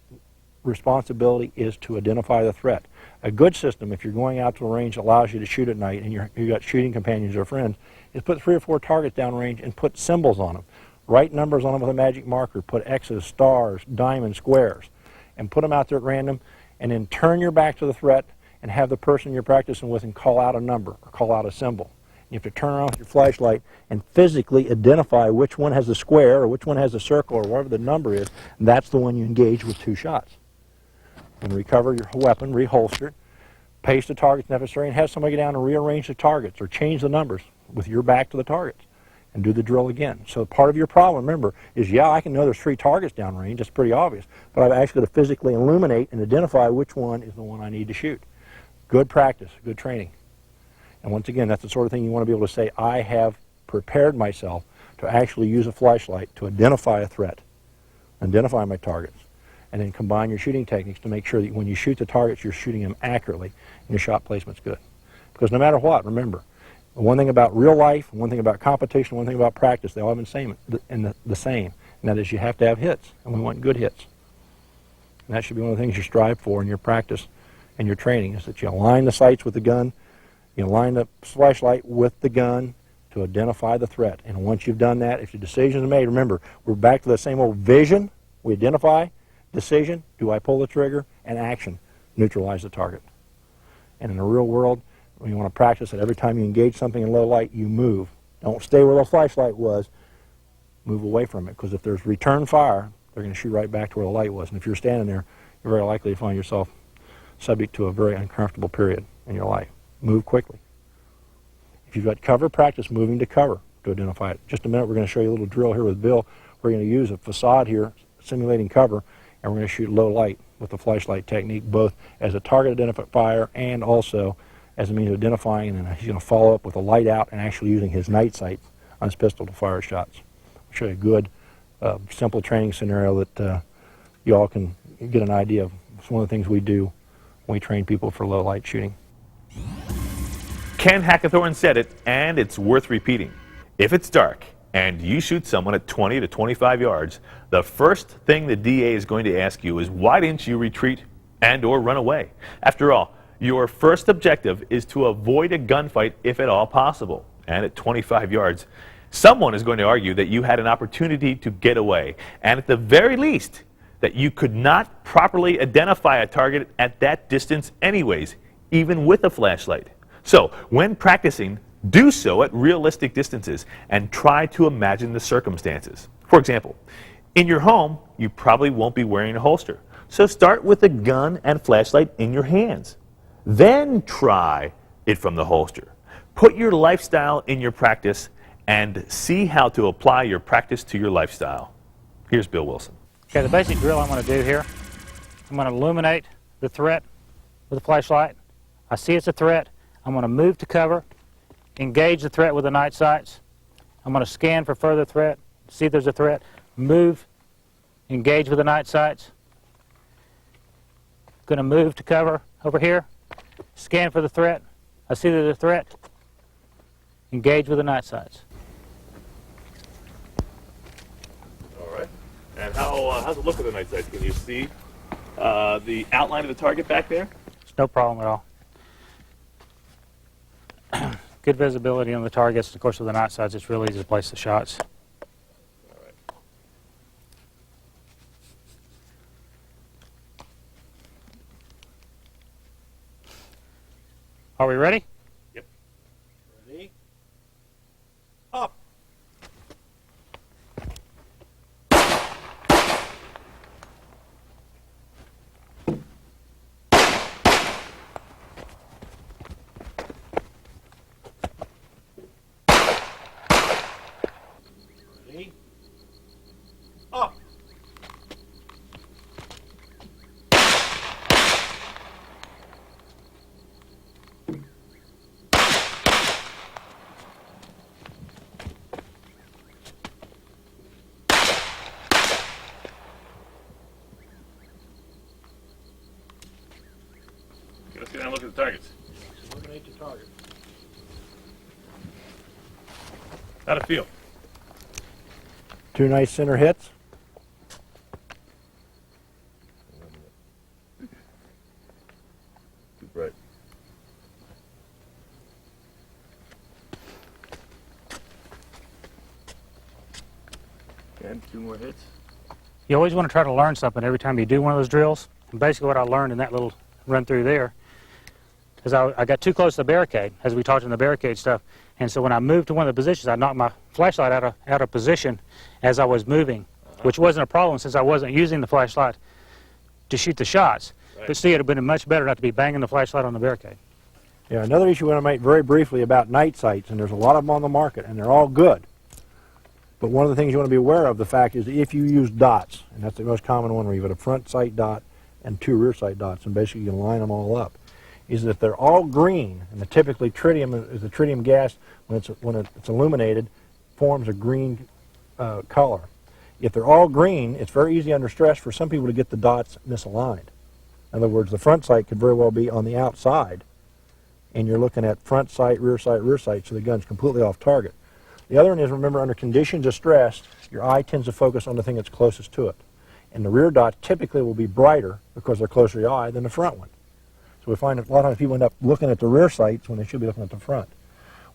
responsibility is to identify the threat. A good system, if you're going out to a range that allows you to shoot at night and you've got shooting companions or friends, is put 3 or 4 targets downrange and put symbols on them. Write numbers on them with a magic marker. Put X's, stars, diamonds, squares, and put them out there at random, and then turn your back to the threat and have the person you're practicing with and call out a number or call out a symbol. You have to turn around with your flashlight and physically identify which one has the square or which one has the circle or whatever the number is, and that's the one you engage with 2 shots. And recover your weapon, reholster it, pace the targets necessary, and have somebody get down and rearrange the targets or change the numbers with your back to the targets and do the drill again. So part of your problem, remember, is yeah, I can know there's 3 targets downrange, that's pretty obvious, but I've actually got to physically illuminate and identify which one is the one I need to shoot. Good practice, good training. And once again, that's the sort of thing you want to be able to say, I have prepared myself to actually use a flashlight to identify a threat, identify my targets, and then combine your shooting techniques to make sure that when you shoot the targets, you're shooting them accurately and your shot placement's good. Because no matter what, remember, one thing about real life, one thing about competition, one thing about practice, they all have the same, and that is you have to have hits, and we want good hits. And that should be one of the things you strive for in your practice and your training, is that you align the sights with the gun, you align the flashlight with the gun to identify the threat. And once you've done that, if your decision is made, remember, we're back to the same old vision. We identify, decision, do I pull the trigger, and action, neutralize the target. And in the real world, when you want to practice it, every time you engage something in low light, you move. Don't stay where the flashlight was. Move away from it, because if there's return fire, they're going to shoot right back to where the light was. And if you're standing there, you're very likely to find yourself subject to a very uncomfortable period in your life. Move quickly. If you've got cover, practice moving to cover to identify it. Just a minute, we're going to show you a little drill here with Bill. We're going to use a facade here, simulating cover, and we're going to shoot low light with the flashlight technique, both as a target identifier and also as a means of identifying, and then he's going to follow up with a light out and actually using his night sight on his pistol to fire shots. I'll show you a good, simple training scenario that you all can get an idea of. It's one of the things we do when we train people for low light shooting. Ken Hackathorn said it, and it's worth repeating. If it's dark and you shoot someone at 20 to 25 yards, the first thing the DA is going to ask you is, why didn't you retreat and or run away? After all, your first objective is to avoid a gunfight if at all possible. And at 25 yards, someone is going to argue that you had an opportunity to get away, and at the very least, that you could not properly identify a target at that distance anyways, even with a flashlight. So, when practicing, do so at realistic distances and try to imagine the circumstances. For example, in your home, you probably won't be wearing a holster. So start with a gun and flashlight in your hands. Then try it from the holster. Put your lifestyle in your practice and see how to apply your practice to your lifestyle. Here's Bill Wilson. Okay, the basic drill I'm going to do here, I'm going to illuminate the threat with a flashlight. I see it's a threat. I'm going to move to cover, engage the threat with the night sights. I'm going to scan for further threat, see if there's a threat, move, engage with the night sights. Going to move to cover over here, scan for the threat. I see there's a threat, engage with the night sights. All right. And how's the look of the night sights? Can you see the outline of the target back there? It's no problem at all. Good visibility on the targets. Of course, with the night sights, it's really easy to place the shots. All right. Are we ready? Yep. Ready? Up. Ready? Up. Let's get down and look at the targets. Eliminate the target. How'd it feel? 2 nice center hits. Too bright. And 2 more hits. You always want to try to learn something every time you do one of those drills. And basically what I learned in that little run through there because I got too close to the barricade, as we talked in the barricade stuff. And so when I moved to one of the positions, I knocked my flashlight out of position as I was moving, which wasn't a problem since I wasn't using the flashlight to shoot the shots. Right. But see, it would have been much better not to be banging the flashlight on the barricade. Yeah, another issue I want to make very briefly about night sights, and there's a lot of them on the market, and they're all good. But one of the things you want to be aware of, the fact is, if you use dots, and that's the most common one, where you've got a front sight dot and 2 rear sight dots, and basically you can line them all up, is that they're all green, and typically tritium is the tritium gas, when it's illuminated, forms a green color. If they're all green, it's very easy under stress for some people to get the dots misaligned. In other words, the front sight could very well be on the outside, and you're looking at front sight, so the gun's completely off target. The other one is, remember, under conditions of stress, your eye tends to focus on the thing that's closest to it. And the rear dots typically will be brighter because they're closer to your eye than the front one. So we find that a lot of times people end up looking at the rear sights when they should be looking at the front.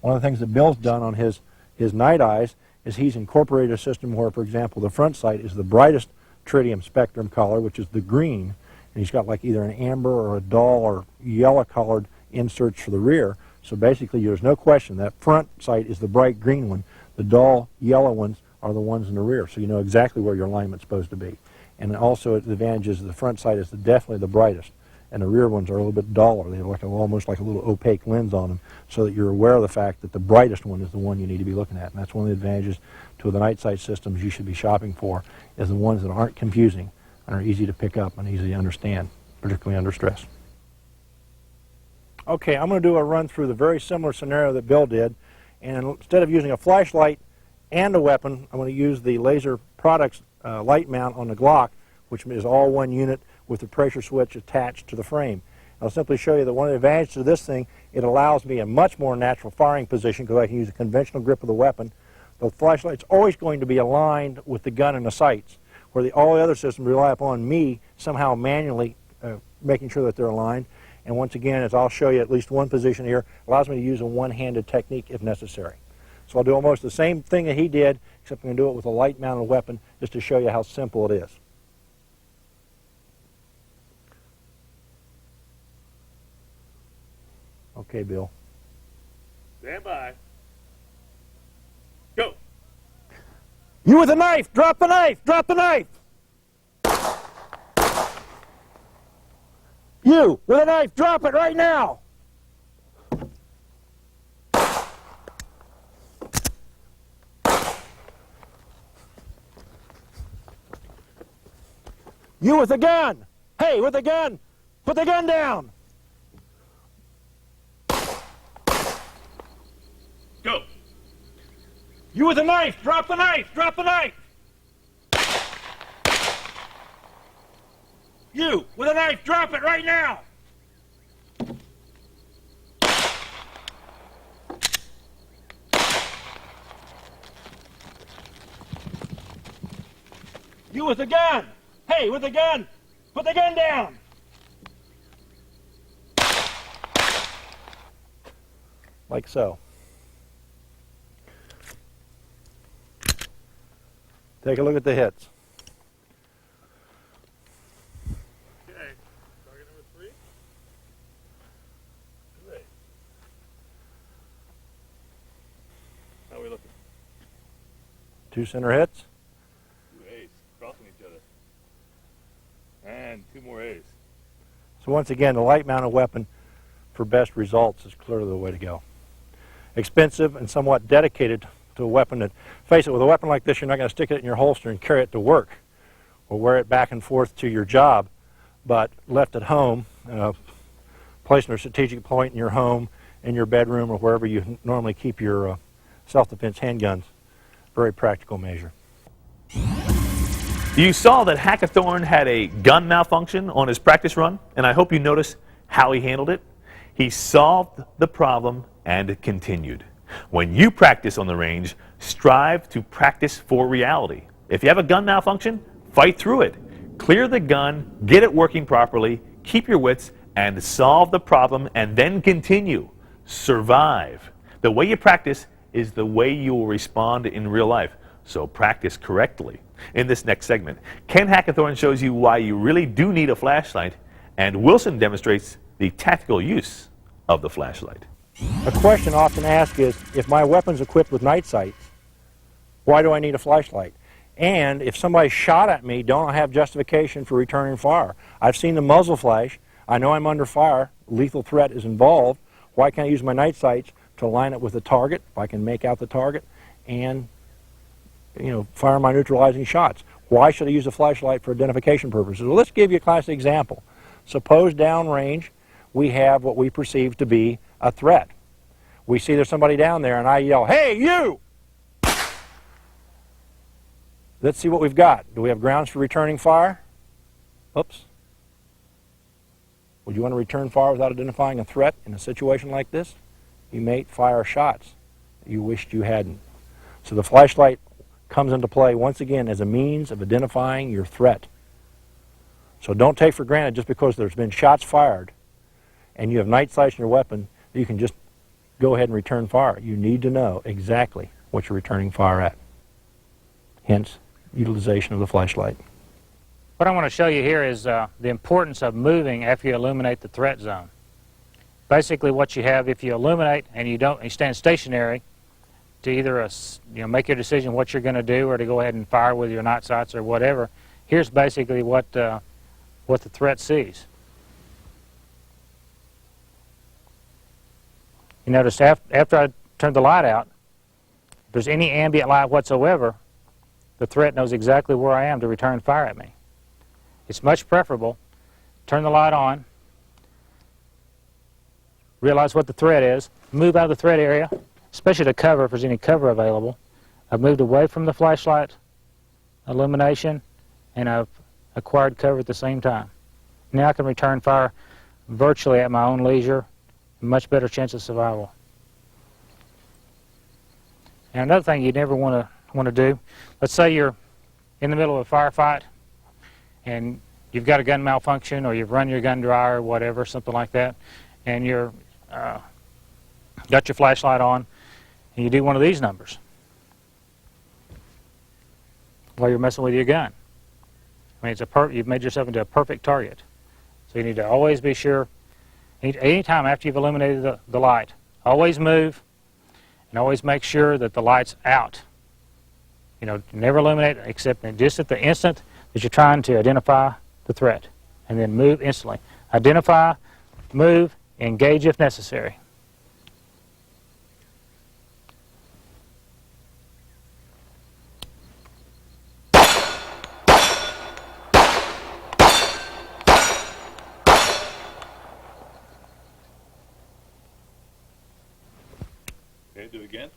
One of the things that Bill's done on his night eyes is he's incorporated a system where, for example, the front sight is the brightest tritium spectrum color, which is the green, and he's got like either an amber or a dull or yellow colored inserts for the rear. So basically there's no question that front sight is the bright green one. The dull yellow ones are the ones in the rear, so you know exactly where your alignment's supposed to be. And also the advantage is the front sight is definitely the brightest, and the rear ones are a little bit duller. They have almost like a little opaque lens on them, so that you're aware of the fact that the brightest one is the one you need to be looking at. And that's one of the advantages to the night sight systems you should be shopping for, is the ones that aren't confusing and are easy to pick up and easy to understand, particularly under stress. Okay, I'm going to do a run through the very similar scenario that Bill did, and instead of using a flashlight and a weapon, I'm going to use the Laser Products light mount on the Glock, which is all one unit with the pressure switch attached to the frame. I'll simply show you that one of the advantages of this thing, it allows me a much more natural firing position because I can use a conventional grip of the weapon. The flashlight's always going to be aligned with the gun and the sights, where all the other systems rely upon me somehow manually making sure that they're aligned. And once again, as I'll show you at least one position here, allows me to use a one-handed technique if necessary. So I'll do almost the same thing that he did, except I'm going to do it with a light-mounted weapon just to show you how simple it is. Okay, Bill. Stand by. Go. You with a knife! Drop the knife! Drop the knife! You with a knife! Drop it right now! You with a gun! Hey, with a gun! Put the gun down! Go. You with a knife! Drop the knife! Drop the knife! You with a knife! Drop it right now! You with a gun! Hey, with a gun! Put the gun down! Like so. Take a look at the hits. Okay, target number 3. Great. How are we looking? 2 center hits. 2 A's crossing each other. And 2 more A's. So once again, the light-mounted weapon for best results is clearly the way to go. Expensive and somewhat dedicated to a weapon that, face it, with a weapon like this, you're not going to stick it in your holster and carry it to work or wear it back and forth to your job, but left at home, placed in a strategic point in your home, in your bedroom, or wherever you normally keep your self-defense handguns. Very practical measure. You saw that Hackathorn had a gun malfunction on his practice run, and I hope you notice how he handled it. He solved the problem and continued. When you practice on the range, strive to practice for reality. If you have a gun malfunction, fight through it. Clear the gun, get it working properly, keep your wits, and solve the problem, and then continue. Survive. The way you practice is the way you will respond in real life. So practice correctly. In this next segment, Ken Hackathorn shows you why you really do need a flashlight, and Wilson demonstrates the tactical use of the flashlight. A question often asked is, if my weapon's equipped with night sights, why do I need a flashlight? And if somebody shot at me, don't I have justification for returning fire? I've seen the muzzle flash. I know I'm under fire. Lethal threat is involved. Why can't I use my night sights to line it with the target, if I can make out the target, and fire my neutralizing shots? Why should I use a flashlight for identification purposes? Well, let's give you a classic example. Suppose downrange we have what we perceive to be a threat. We see there's somebody down there, and I yell, "Hey, you!" Let's see what we've got. Do we have grounds for returning fire? Oops. Would you want to return fire without identifying a threat in a situation like this? You may fire shots that you wished you hadn't. So the flashlight comes into play once again as a means of identifying your threat. So don't take for granted just because there's been shots fired and you have night sights in your weapon, you can just go ahead and return fire. You need to know exactly what you're returning fire at. Hence, utilization of the flashlight. What I want to show you here is the importance of moving after you illuminate the threat zone. Basically what you have, if you illuminate and you stand stationary to either make your decision what you're going to do or to go ahead and fire with your night sights or whatever, here's basically what the threat sees. You notice after I turn the light out, if there's any ambient light whatsoever, the threat knows exactly where I am to return fire at me. It's much preferable. Turn the light on, realize what the threat is, move out of the threat area, especially to cover if there's any cover available. I've moved away from the flashlight illumination, and I've acquired cover at the same time. Now I can return fire virtually at my own leisure, much better chance of survival. And another thing you never want to do, let's say you're in the middle of a firefight and you've got a gun malfunction or you've run your gun dry or whatever, something like that, and you're got your flashlight on and you do one of these numbers while you're messing with your gun. I mean, you've made yourself into a perfect target. So you need to always be sure, any time after you've illuminated the light, always move and always make sure that the light's out. Never illuminate except just at the instant that you're trying to identify the threat, and then move instantly. Identify, move, engage if necessary. Okay, do it again.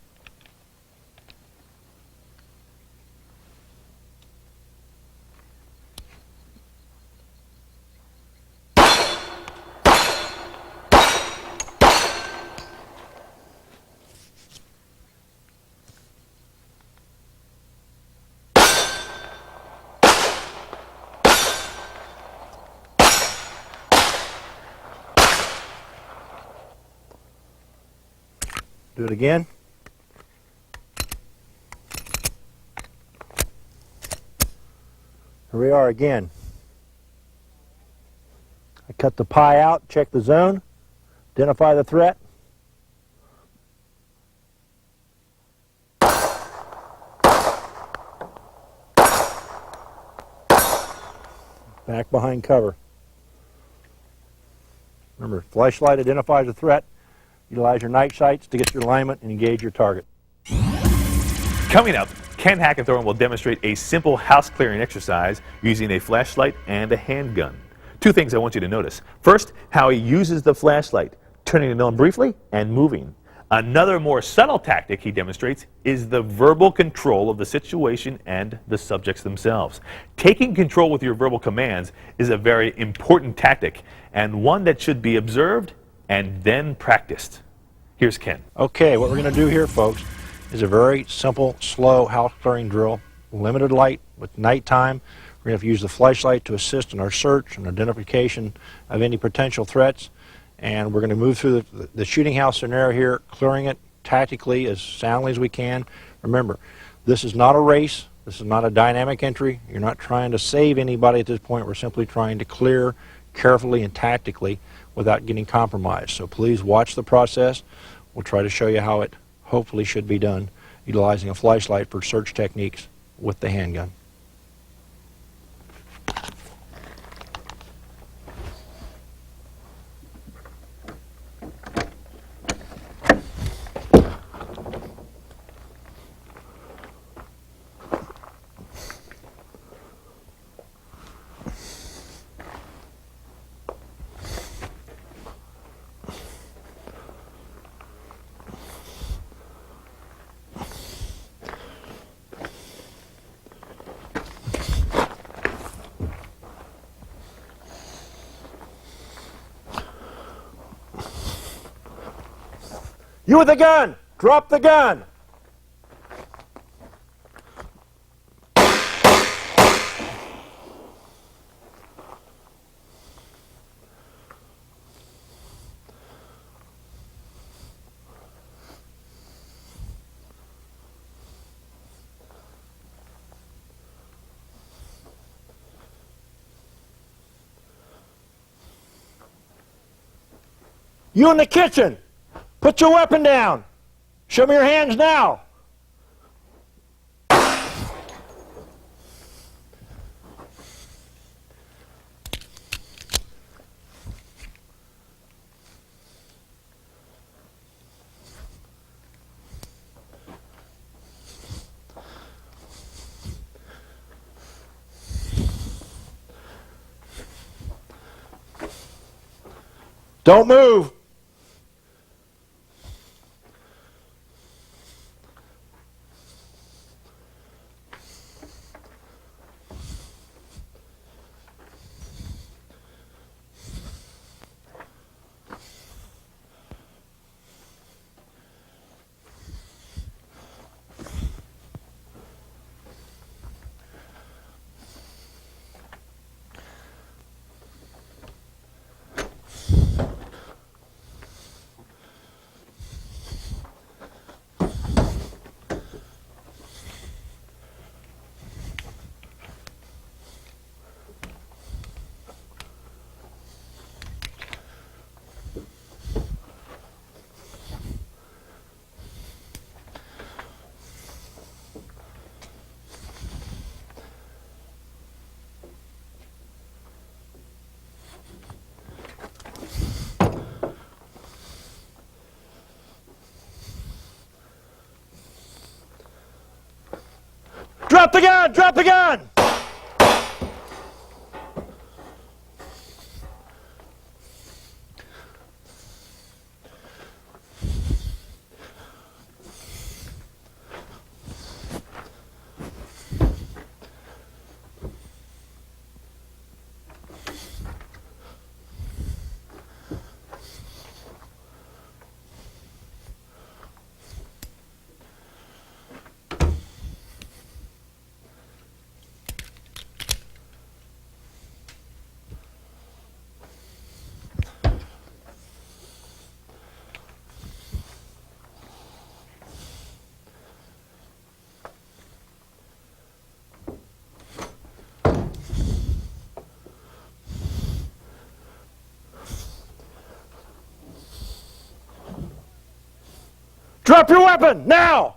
Do it again. Here we are again. I cut the pie out, check the zone, identify the threat. Back behind cover. Remember, flashlight identifies the threat. Utilize your night sights to get your alignment and engage your target. Coming up, Ken Hackathorn will demonstrate a simple house clearing exercise using a flashlight and a handgun. Two things I want you to notice. First, how he uses the flashlight, turning it on briefly and moving. Another more subtle tactic he demonstrates is the verbal control of the situation and the subjects themselves. Taking control with your verbal commands is a very important tactic and one that should be observed and then practiced. Here's Ken. Okay, what we're going to do here, folks, is a very simple, slow house clearing drill. Limited light with nighttime. We're going to have to use the flashlight to assist in our search and identification of any potential threats. And we're going to move through the shooting house scenario here, clearing it tactically as soundly as we can. Remember, this is not a race. This is not a dynamic entry. You're not trying to save anybody at this point. We're simply trying to clear carefully and tactically without getting compromised. So please watch the process. We'll try to show you how it hopefully should be done, utilizing a flashlight for search techniques with the handgun. You with the gun! Drop the gun! You in the kitchen! Put your weapon down! Show me your hands now! Don't move! Drop the gun! Drop the gun! Drop your weapon, now!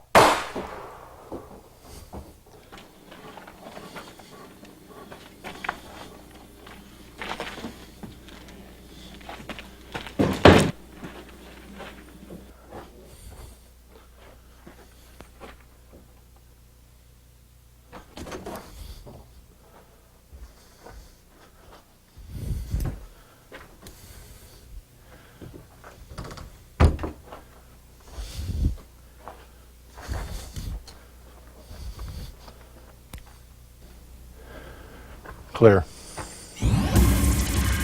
Clear.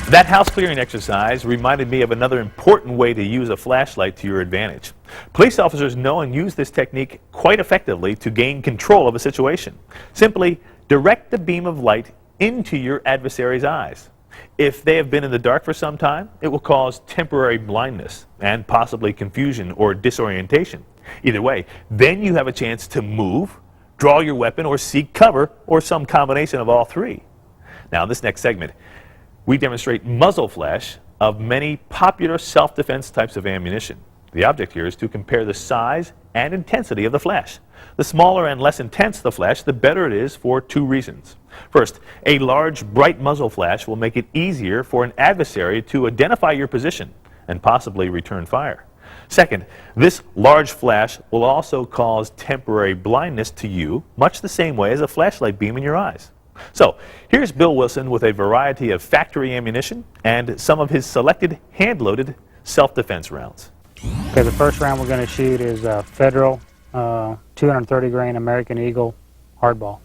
That house clearing exercise reminded me of another important way to use a flashlight to your advantage. Police officers know and use this technique quite effectively to gain control of a situation. Simply direct the beam of light into your adversary's eyes. If they have been in the dark for some time, it will cause temporary blindness and possibly confusion or disorientation. Either way, then you have a chance to move, draw your weapon, or seek cover, or some combination of all three. Now, in this next segment, we demonstrate muzzle flash of many popular self-defense types of ammunition. The object here is to compare the size and intensity of the flash. The smaller and less intense the flash, the better it is for two reasons. First, a large, bright muzzle flash will make it easier for an adversary to identify your position and possibly return fire. Second, this large flash will also cause temporary blindness to you, much the same way as a flashlight beam in your eyes. So, here's Bill Wilson with a variety of factory ammunition and some of his selected hand-loaded self-defense rounds. Okay, the first round we're going to shoot is Federal 230 grain American Eagle hardball.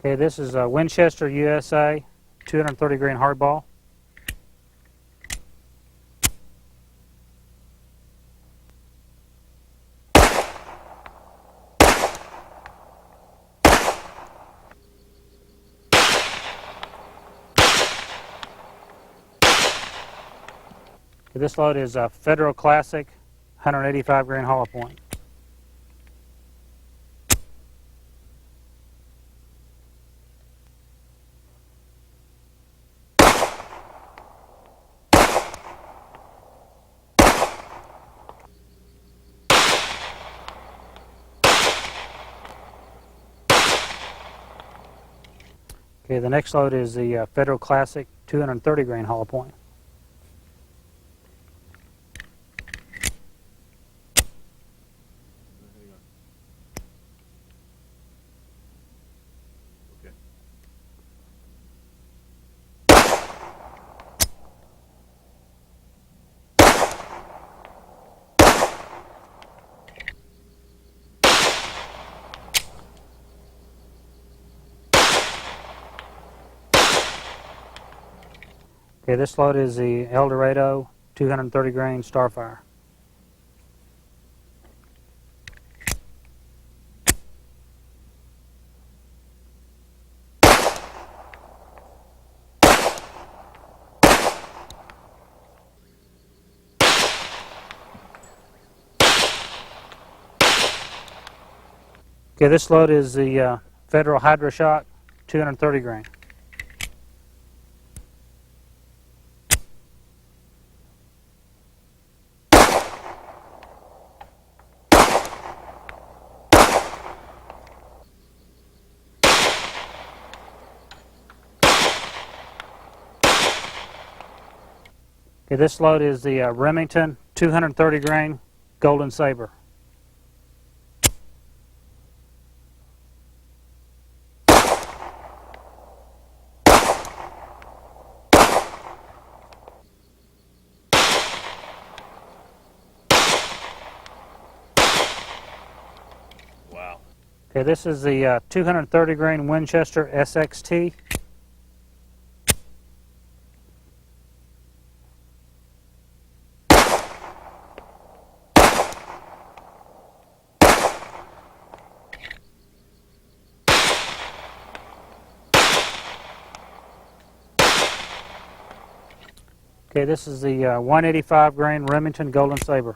Okay, this is a Winchester USA 230 grain hardball. Okay, this load is a Federal Classic 185 grain hollow point. Okay, the next load is the Federal Classic 230 grain hollow point. Okay, this load is the El Dorado 230 grain Starfire. Okay, this load is the Federal HydroShock 230 grain. Okay, this load is the Remington 230 grain Golden Saber. Wow. Okay, this is the 230 grain Winchester SXT. Okay, this is the 185 grain Remington Golden Saber.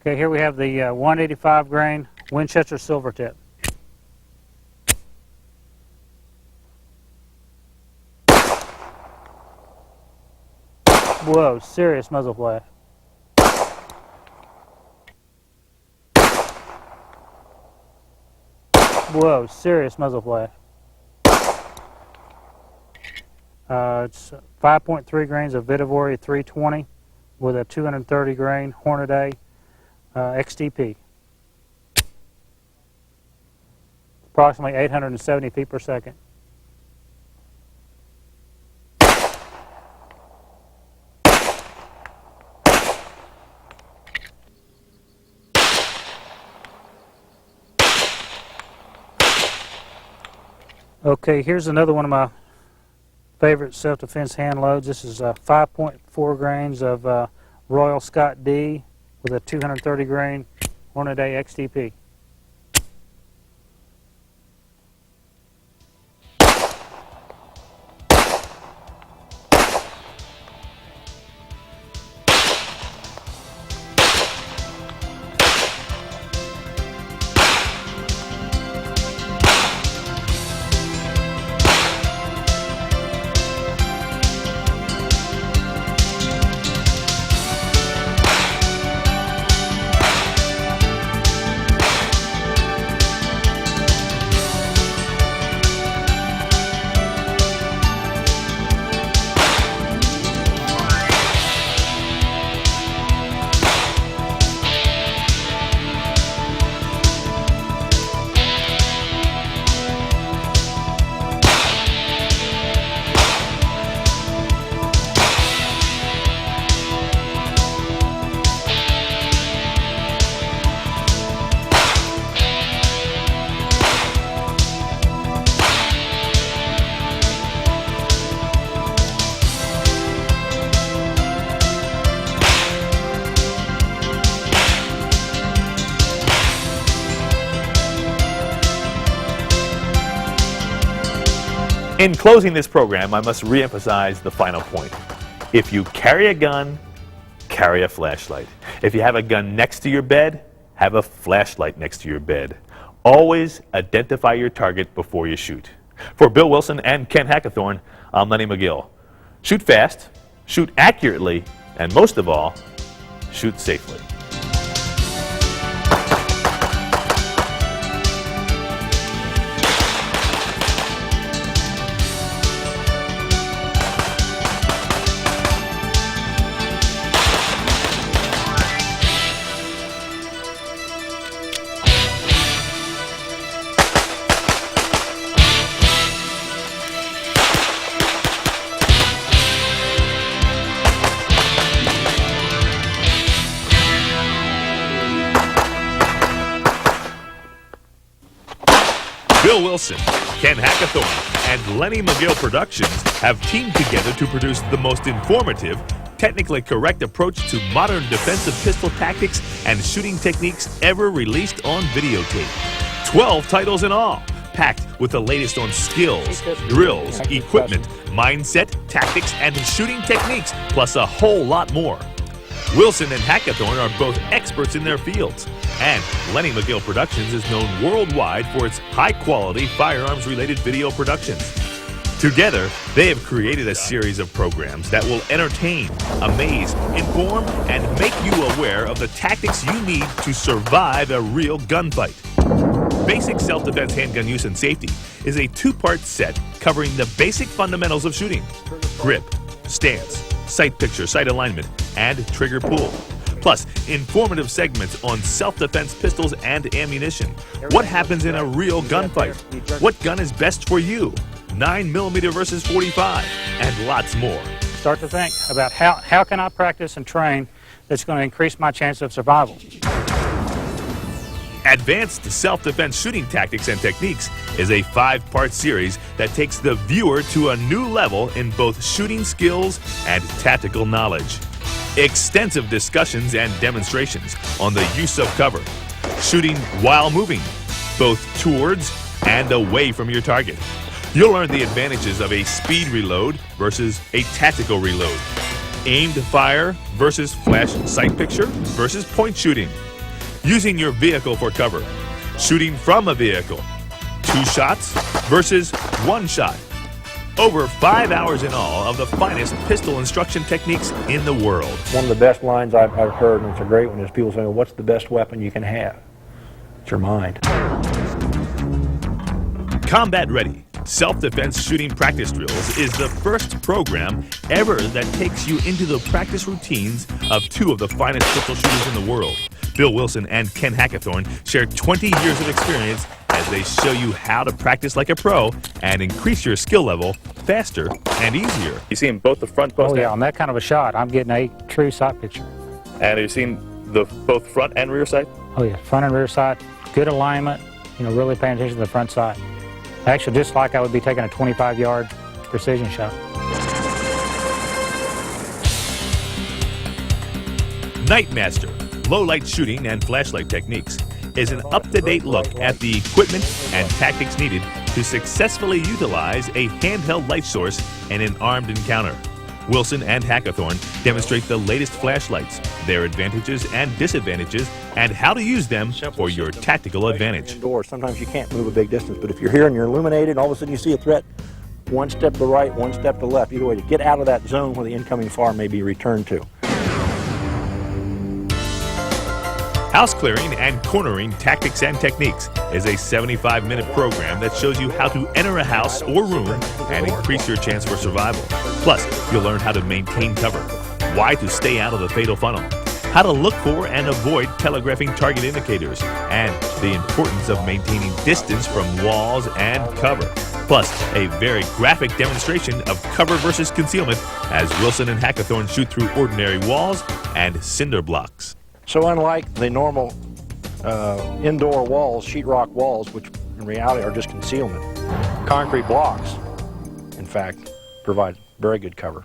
Okay, here we have the 185 grain Winchester Silvertip. Whoa, serious muzzle flash. Whoa, serious muzzle flash. It's 5.3 grains of Vitavori 320 with a 230 grain Hornady XTP. Approximately 870 feet per second. Okay, here's another one of my favorite self-defense hand loads. This is 5.4 grains of Royal Scott D with a 230 grain Hornady XTP. In closing this program, I must re-emphasize the final point. If you carry a gun, carry a flashlight. If you have a gun next to your bed, have a flashlight next to your bed. Always identify your target before you shoot. For Bill Wilson and Ken Hackathorn, I'm Lenny Magill. Shoot fast, shoot accurately, and most of all, shoot safely. Bill Wilson, Ken Hackathorn, and Lenny Magill Productions have teamed together to produce the most informative, technically correct approach to modern defensive pistol tactics and shooting techniques ever released on videotape. 12 titles in all, packed with the latest on skills, drills, equipment, mindset, tactics, and shooting techniques, plus a whole lot more. Wilson and Hackathorn are both experts in their fields, and Lenny Magill Productions is known worldwide for its high-quality firearms-related video productions. Together, they have created a series of programs that will entertain, amaze, inform, and make you aware of the tactics you need to survive a real gunfight. Basic Self-Defense Handgun Use and Safety is a two-part set covering the basic fundamentals of shooting: grip, stance, sight picture, sight alignment, and trigger pull. Plus, informative segments on self-defense pistols and ammunition. What happens in a real gunfight? What gun is best for you? 9mm versus 45, and lots more. Start to think about how can I practice and train that's going to increase my chance of survival. Advanced Self-Defense Shooting Tactics and Techniques is a 5-part series that takes the viewer to a new level in both shooting skills and tactical knowledge. Extensive discussions and demonstrations on the use of cover, shooting while moving, both towards and away from your target. You'll learn the advantages of a speed reload versus a tactical reload, aimed fire versus flash sight picture versus point shooting, using your vehicle for cover, shooting from a vehicle, 2 shots versus 1 shot. Over 5 hours in all of the finest pistol instruction techniques in the world. One of the best lines I've heard, and it's a great one, is people saying, what's the best weapon you can have? It's your mind. Combat Ready Self-Defense Shooting Practice Drills is the first program ever that takes you into the practice routines of 2 of the finest pistol shooters in the world. Bill Wilson and Ken Hackathorn share 20 years of experience as they show you how to practice like a pro and increase your skill level faster and easier. You seeing both the front post? Oh yeah, on that kind of a shot, I'm getting a true sight picture. And are you seeing the both front and rear sight? Oh yeah, front and rear sight, good alignment, really paying attention to the front sight. Actually, just like I would be taking a 25-yard precision shot. Nightmaster, low-light shooting and flashlight techniques, is an up-to-date look at the equipment and tactics needed to successfully utilize a handheld light source in an armed encounter. Wilson and Hackathorn demonstrate the latest flashlights, their advantages and disadvantages, and how to use them for your tactical advantage. Indoors, sometimes you can't move a big distance, but if you're here and you're illuminated, and all of a sudden you see a threat, one step to the right, one step to the left, either way, to get out of that zone where the incoming fire may be returned to. House Clearing and Cornering Tactics and Techniques is a 75-minute program that shows you how to enter a house or room and increase your chance for survival. Plus, you'll learn how to maintain cover, why to stay out of the fatal funnel, how to look for and avoid telegraphing target indicators, and the importance of maintaining distance from walls and cover. Plus, a very graphic demonstration of cover versus concealment as Wilson and Hackathorn shoot through ordinary walls and cinder blocks. So unlike the normal indoor walls, sheetrock walls, which in reality are just concealment, concrete blocks, in fact, provide very good cover.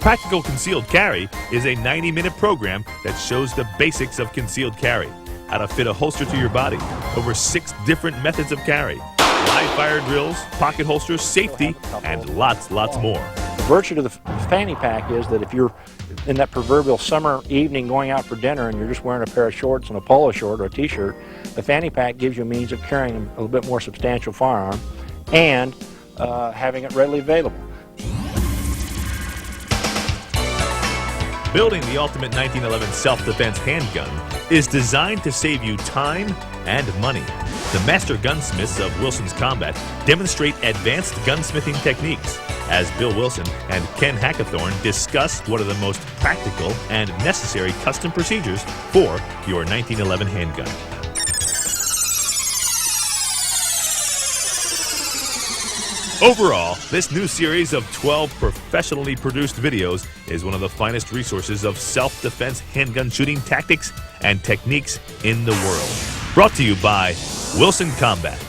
Practical Concealed Carry is a 90-minute program that shows the basics of concealed carry, how to fit a holster to your body, over 6 different methods of carry, live fire drills, pocket holsters, safety, and lots more. The virtue of the fanny pack is that if you're in that proverbial summer evening going out for dinner and you're just wearing a pair of shorts and a polo short or a t-shirt, the fanny pack gives you a means of carrying a little bit more substantial firearm and having it readily available. Building the ultimate 1911 self-defense handgun is designed to save you time and money. The master gunsmiths of Wilson's Combat demonstrate advanced gunsmithing techniques as Bill Wilson and Ken Hackathorn discuss what are the most practical and necessary custom procedures for your 1911 handgun. Overall, this new series of 12 professionally produced videos is one of the finest resources of self-defense handgun shooting tactics and techniques in the world. Brought to you by Wilson Combat.